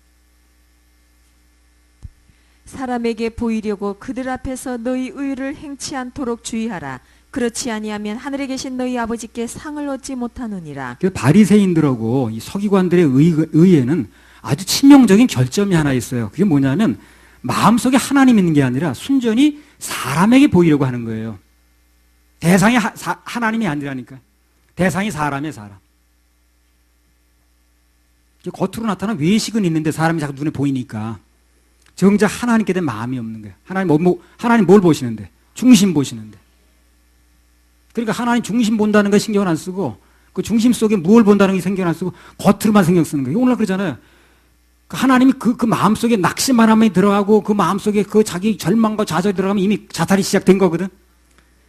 사람에게 보이려고 그들 앞에서 너희 의를 행치 않도록 주의하라. 그렇지 아니하면 하늘에 계신 너희 아버지께 상을 얻지 못하느니라. 그 바리새인들하고 이 서기관들의 의에는 아주 치명적인 결점이 하나 있어요. 그게 뭐냐면 마음속에 하나님 있는 게 아니라 순전히 사람에게 보이려고 하는 거예요. 대상이 하나님이 아니라니까. 대상이 사람이에요, 사람. 겉으로 나타난 외식은 있는데 사람이 자꾸 눈에 보이니까 정작 하나님께 대한 마음이 없는 거예요. 하나님 뭘 보시는데? 중심 보시는데. 그러니까 하나님 중심 본다는 거 신경을 안 쓰고 그 중심 속에 무엇을 본다는 게 신경 안 쓰고 겉으로만 신경 쓰는 거예요. 오늘 그러잖아요. 하나님이 그 마음속에 낙심만 하면 들어가고 그 마음속에 그 자기 절망과 좌절이 들어가면 이미 자살이 시작된 거거든.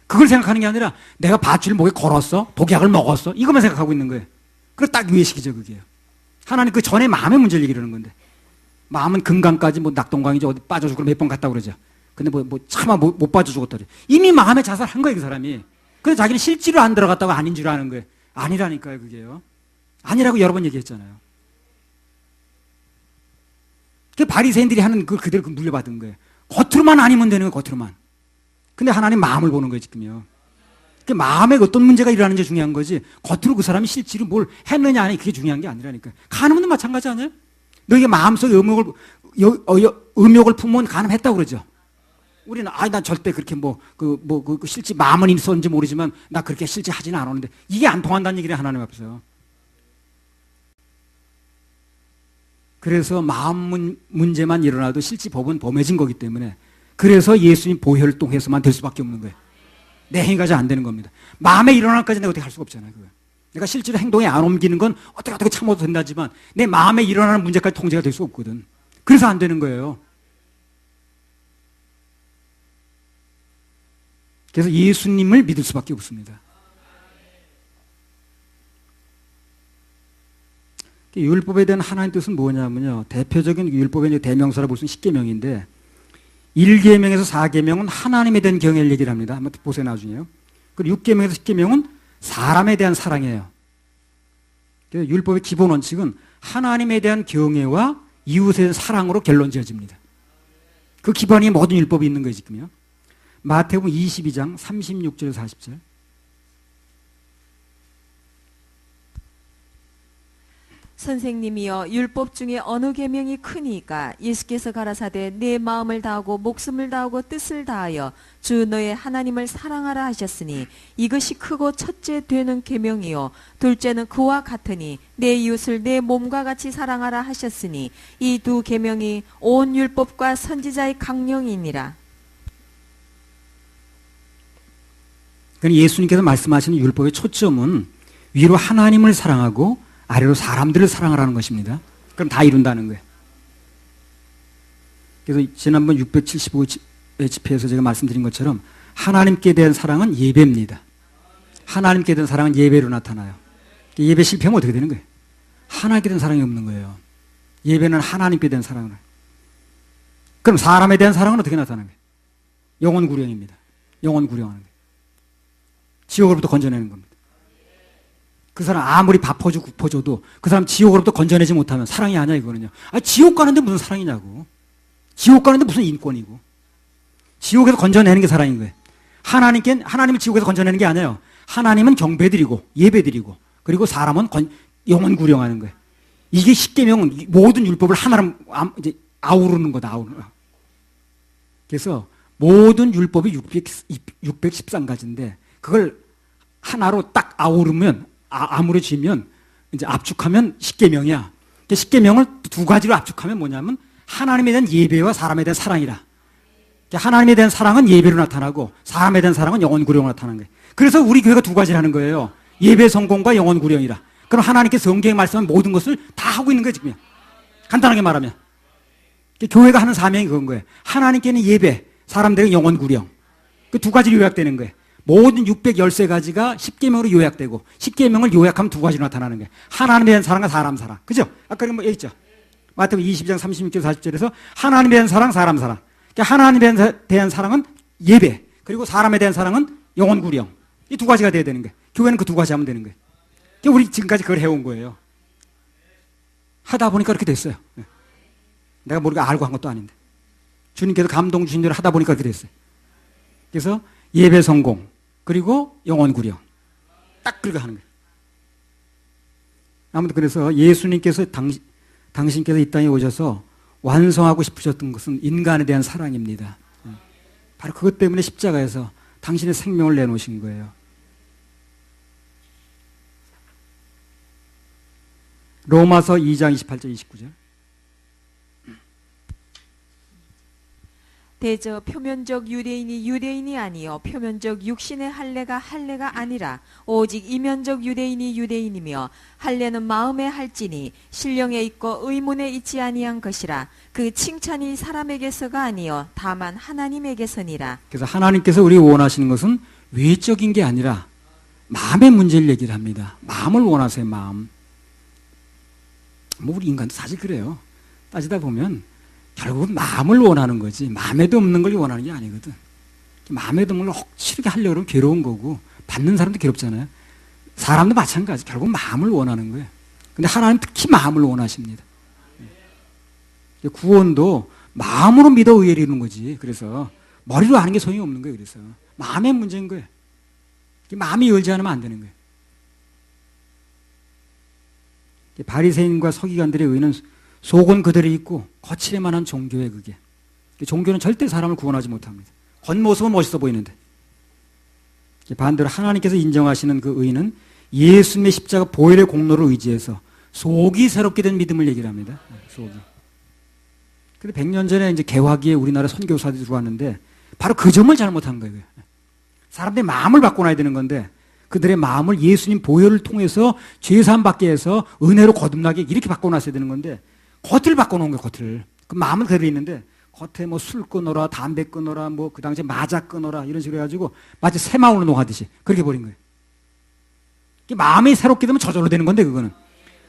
그걸 생각하는 게 아니라 내가 밧줄 목에 걸었어? 독약을 먹었어? 이것만 생각하고 있는 거예요. 그걸 딱 유예시키죠, 그게요. 하나님 그 전에 마음의 문제를 얘기하는 건데. 마음은 금강까지 뭐 낙동강이지 어디 빠져 죽고 몇 번 갔다 그러죠. 근데 차마 못 빠져 죽었다 그래. 이미 마음에 자살한 거예요, 그 사람이. 근데 자기는 실제로 안 들어갔다고 아닌 줄 아는 거예요. 아니라니까요, 그게요. 아니라고 여러 번 얘기했잖아요. 그 바리새인들이 하는 그 그대로 물려받은 거예요. 겉으로만 아니면 되는 거예요, 겉으로만. 근데 하나님 마음을 보는 거예요, 지금요. 그 마음에 어떤 문제가 일어나는지 중요한 거지. 겉으로 그 사람이 실제로 뭘 했느냐 아니 그게 중요한 게 아니라니까요. 간음도 마찬가지 아니에요? 너에게 마음속에 의욕을 품으면 간음했다고 그러죠. 우리는 난 절대 그렇게 실제 마음은 있었는지 모르지만 나 그렇게 실제 하지는 않았는데 이게 안 통한다는 얘기를 하나님 앞에서. 그래서 마음 문제만 일어나도 실제 법은 범해진 거기 때문에 그래서 예수님 보혈을 통해서만 될 수밖에 없는 거예요. 내 행위 가지고 안 되는 겁니다. 마음에 일어나기까지 내가 어떻게 할 수가 없잖아요. 그거. 내가 실제로 행동에 안 옮기는 건 어떻게 참아도 된다지만 내 마음에 일어나는 문제까지 통제가 될 수 없거든. 그래서 안 되는 거예요. 그래서 예수님을 믿을 수밖에 없습니다. 율법에 대한 하나님 뜻은 뭐냐면요. 대표적인 율법의 대명사라 볼 수 있는 10계명인데 1계명에서 4계명은 하나님에 대한 경애를 얘기를 합니다. 한번 보세요, 나중에요. 그리고 6계명에서 10계명은 사람에 대한 사랑이에요. 그래서 율법의 기본 원칙은 하나님에 대한 경애와 이웃에 대한 사랑으로 결론 지어집니다. 그 기반이 모든 율법이 있는 거예요, 지금요. 마태복음 22장 36절에서 40절. 선생님이여 율법 중에 어느 계명이 크니까? 예수께서 가라사대 내 마음을 다하고 목숨을 다하고 뜻을 다하여 주 너의 하나님을 사랑하라 하셨으니 이것이 크고 첫째 되는 계명이요 둘째는 그와 같으니 내 이웃을 내 몸과 같이 사랑하라 하셨으니 이 두 계명이 온 율법과 선지자의 강령이니라. 그러니까 예수님께서 말씀하시는 율법의 초점은 위로 하나님을 사랑하고 아래로 사람들을 사랑하라는 것입니다. 그럼 다 이룬다는 거예요. 그래서 지난번 675회 집회에서 제가 말씀드린 것처럼 하나님께 대한 사랑은 예배입니다. 하나님께 대한 사랑은 예배로 나타나요. 예배 실패하면 어떻게 되는 거예요? 하나님께 대한 사랑이 없는 거예요. 예배는 하나님께 대한 사랑을. 그럼 사람에 대한 사랑은 어떻게 나타나는 거예요? 영혼 구령입니다. 영혼 구령하는 거예요. 지옥으로부터 건져내는 겁니다. 그 사람 아무리 밥 퍼주고 국 퍼줘도 그 사람 지옥으로부터 건져내지 못하면 사랑이 아니야 이거는요. 지옥 가는데 무슨 사랑이냐고. 지옥 가는데 무슨 인권이고. 지옥에서 건져내는 게 사랑인 거예요. 하나님을 지옥에서 건져내는 게 아니에요. 하나님은 경배드리고 예배드리고 그리고 사람은 영혼 구령하는 거예요. 이게 10계명은 모든 율법을 하나로 이제 아우르는 거다. 그래서 모든 율법이 613가지인데 그걸 하나로 딱 아무려지면 이제 압축하면 10계명이야. 10계명을 두 가지로 압축하면 뭐냐면 하나님에 대한 예배와 사람에 대한 사랑이라. 하나님에 대한 사랑은 예배로 나타나고 사람에 대한 사랑은 영혼 구령으로 나타나는 거예요. 그래서 우리 교회가 두 가지를 하는 거예요. 예배 성공과 영혼 구령이라. 그럼 하나님께서 성경에 말씀한 모든 것을 다 하고 있는 거예요, 지금. 간단하게 말하면. 교회가 하는 사명이 그건 거예요. 하나님께는 예배, 사람들에게 영혼 구령. 그 두 가지로 요약되는 거예요. 모든 613가지가 10계명으로 요약되고 10계명을 요약하면 두 가지로 나타나는 거예요. 하나님에 대한 사랑과 사람 사랑. 그죠? 아까 얘기했죠. 마태복음 22장 36절 40절에서 하나님에 대한 사랑, 사람 사랑. 그러니까 하나님에 대한 사랑은 예배, 그리고 사람에 대한 사랑은 영혼 구령. 이 두 가지가 돼야 되는 거예요. 교회는 그 두 가지 하면 되는 거예요. 그러니까 우리 지금까지 그걸 해온 거예요. 하다 보니까 그렇게 됐어요. 내가 모르게 알고 한 것도 아닌데. 주님께서 감동 주신 대로 하다 보니까 그렇게 됐어요. 그래서 예배 성공, 그리고 영혼 구령. 딱 그렇게 하는 거예요. 아무튼 그래서 예수님께서 당신께서 이 땅에 오셔서 완성하고 싶으셨던 것은 인간에 대한 사랑입니다. 바로 그것 때문에 십자가에서 당신의 생명을 내놓으신 거예요. 로마서 2장 28절 29절. 대저 표면적 유대인이 유대인이 아니요 표면적 육신의 할례가 할례가 아니라 오직 이면적 유대인이 유대인이며 할례는 마음에 할지니 신령에 있고 의문에 있지 아니한 것이라. 그 칭찬이 사람에게서가 아니요 다만 하나님에게서니라. 그래서 하나님께서 우리 원하시는 것은 외적인 게 아니라 마음의 문제를 얘기를 합니다. 마음을 원하세요. 마음. 뭐 우리 인간도 사실 그래요. 따지다 보면 결국은 마음을 원하는 거지 마음에도 없는 걸 원하는 게 아니거든. 마음에도 없는 걸 확실하게 하려고 하면 괴로운 거고 받는 사람도 괴롭잖아요. 사람도 마찬가지. 결국 마음을 원하는 거예요. 근데 하나님 특히 마음을 원하십니다. 구원도 마음으로 믿어 의를 이루는 거지. 그래서 머리로 하는 게 소용이 없는 거예요. 그래서 마음의 문제인 거예요. 마음이 열지 않으면 안 되는 거예요. 바리새인과 서기관들의 의는 속은 그들이 있고 거칠에만한 종교에 그게. 종교는 절대 사람을 구원하지 못합니다. 겉모습은 멋있어 보이는데. 반대로 하나님께서 인정하시는 그 의는 예수님의 십자가 보혈의 공로를 의지해서 속이 새롭게 된 믿음을 얘기를 합니다. 속이. 근데 100년 전에 이제 개화기에 우리나라 선교사들이 들어왔는데 바로 그 점을 잘못한 거예요. 사람들의 마음을 바꿔놔야 되는 건데 그들의 마음을 예수님 보혈을 통해서 죄사함 받게 해서 은혜로 거듭나게 이렇게 바꿔놨어야 되는 건데 겉을 바꿔놓은 거예요. 겉을. 그 마음은 그대로 있는데 겉에 뭐 술 끊어라, 담배 끊어라, 뭐 그 당시에 마자 끊어라 이런 식으로 해가지고 마치 새마을 운동하듯이 그렇게 버린 거예요. 마음이 새롭게 되면 저절로 되는 건데 그거는.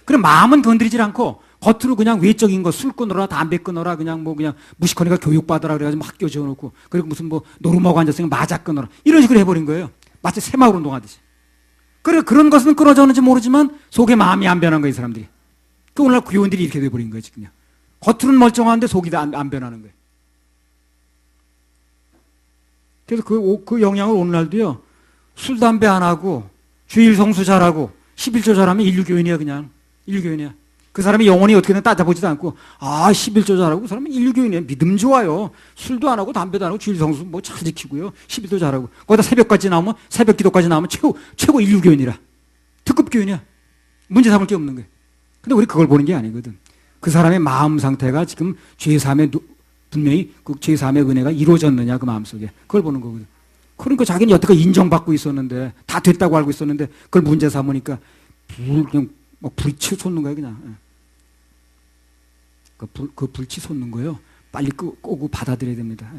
그럼 마음은 건드리질 않고 겉으로 그냥 외적인 거 술 끊어라, 담배 끊어라, 그냥 뭐 그냥 무식하니까 교육받아라 그래가지고 학교 지어놓고 그리고 무슨 뭐 노름하고 앉았으니까 마자 끊어라 이런 식으로 해버린 거예요. 마치 새마을 운동하듯이. 그래 그런 것은 끊어졌는지 모르지만 속에 마음이 안 변한 거예요. 이 사람들이. 그 오늘날 교원들이 이렇게 돼버린 거예요. 지금요. 겉으로는 멀쩡한데 속이 안 변하는 거예요. 그래서 그 영향을 오늘날도요. 술, 담배 안 하고 주일 성수 잘하고 11조 잘하면 인류교인이야 그냥. 인류교인이야. 그 사람이 영혼이 어떻게 되나 따져보지도 않고 11조 잘하고 그 사람은 인류교인이야. 믿음 좋아요. 술도 안 하고 담배도 안 하고 주일 성수 뭐 잘 지키고요. 11조 잘하고 거기다 새벽까지 나오면 새벽 기도까지 나오면 최고 인류교인이라. 특급 교인이야. 문제 삼을 게 없는 거예요. 근데 우리 그걸 보는 게 아니거든. 그 사람의 마음 상태가 지금 죄사함의 분명히 그 죄사함의 은혜가 이루어졌느냐 그 마음속에 그걸 보는 거거든. 그러니까 자기는 여태까지 인정받고 있었는데 다 됐다고 알고 있었는데 그걸 문제 삼으니까 그냥 막 불이 치솟는 거야 그냥. 그 불 치솟는 거요. 빨리 끄고 받아들여야 됩니다.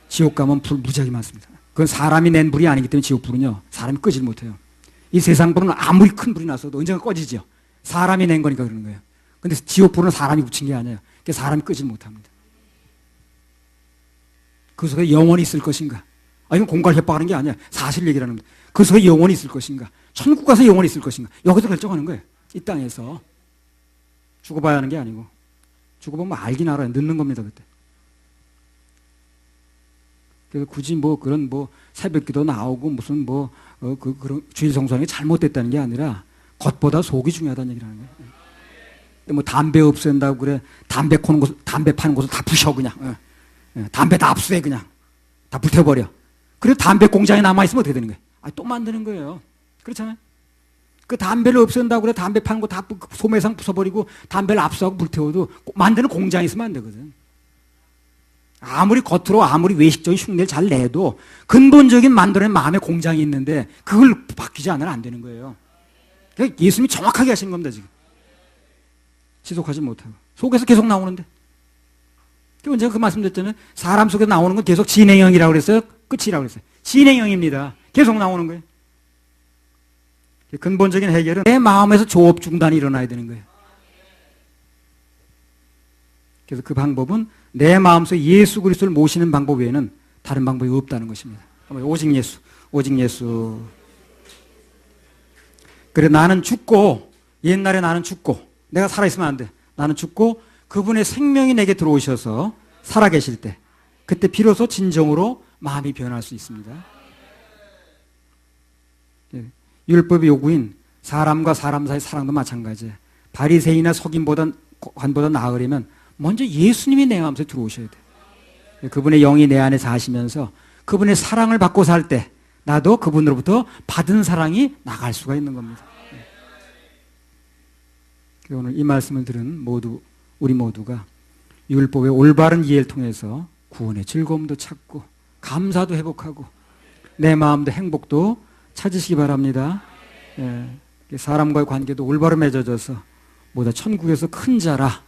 지옥 가면 불 무지하게 많습니다. 그건 사람이 낸 불이 아니기 때문에 지옥 불은요 사람이 끄질 못해요. 이 세상 불은 아무리 큰 불이 났어도 언젠가 꺼지죠. 사람이 낸 거니까 그러는 거예요. 근데 지옥 불은 사람이 붙인 게 아니에요. 그러니까 사람이 끄질 못합니다. 그 속에 영원히 있을 것인가? 이건 공갈 협박하는 게 아니야. 사실 얘기라는 겁니다. 그 속에 영원히 있을 것인가? 천국 가서 영원히 있을 것인가? 여기서 결정하는 거예요. 이 땅에서. 죽어봐야 하는 게 아니고. 죽어보면 알긴 알아요. 늦는 겁니다, 그때. 그래서 굳이 뭐 그런 뭐 새벽기도 나오고 무슨 뭐 그런 주일 성수하는 게 잘못됐다는 게 아니라 겉보다 속이 중요하다는 얘기라는 거예요. 뭐 담배 없앤다고 그래. 담배 파는 곳을 다 부셔 그냥. 담배 다 압수해 그냥. 다 불태워버려. 그래서 담배 공장에 남아있으면 어떻게 되는 거예요? 또 만드는 거예요. 그렇잖아요. 그 담배를 없앤다고 그래. 담배 파는 거 다 소매상 부숴버리고 담배를 압수하고 불태워도 만드는 공장에 있으면 안 되거든. 아무리 겉으로 아무리 외식적인 흉내를 잘 내도 근본적인 만들어낸 마음의 공장이 있는데 그걸 바뀌지 않으면 안 되는 거예요. 그러니까 예수님이 정확하게 하시는 겁니다 지금. 지속하지 못하고 속에서 계속 나오는데. 제가 그 말씀드렸잖아요. 사람 속에서 나오는 건 계속 진행형이라고 그랬어요. 끝이라고 그랬어요. 진행형입니다. 계속 나오는 거예요. 근본적인 해결은 내 마음에서 조업 중단이 일어나야 되는 거예요. 그래서 그 방법은 내 마음속에 예수 그리스도를 모시는 방법 외에는 다른 방법이 없다는 것입니다. 오직 예수, 오직 예수. 그래 나는 죽고 옛날에 나는 죽고 내가 살아있으면 안 돼. 나는 죽고 그분의 생명이 내게 들어오셔서 살아계실 때 그때 비로소 진정으로 마음이 변할 수 있습니다. 율법의 요구인 사람과 사람 사이 사랑도 마찬가지예요. 바리새인이나 서기관보다 나으려면 먼저 예수님이 내 마음속에 들어오셔야 돼요. 그분의 영이 내 안에 사시면서 그분의 사랑을 받고 살 때 나도 그분으로부터 받은 사랑이 나갈 수가 있는 겁니다. 오늘 이 말씀을 들은 우리 모두가 율법의 올바른 이해를 통해서 구원의 즐거움도 찾고 감사도 회복하고 내 마음도 행복도 찾으시기 바랍니다. 예, 사람과의 관계도 올바로 맺어져서 모두 천국에서 큰 자라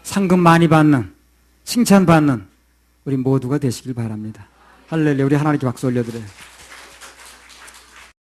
상금 많이 받는 칭찬받는 우리 모두가 되시길 바랍니다. 할렐루야. 우리 하나님께 박수 올려드려요.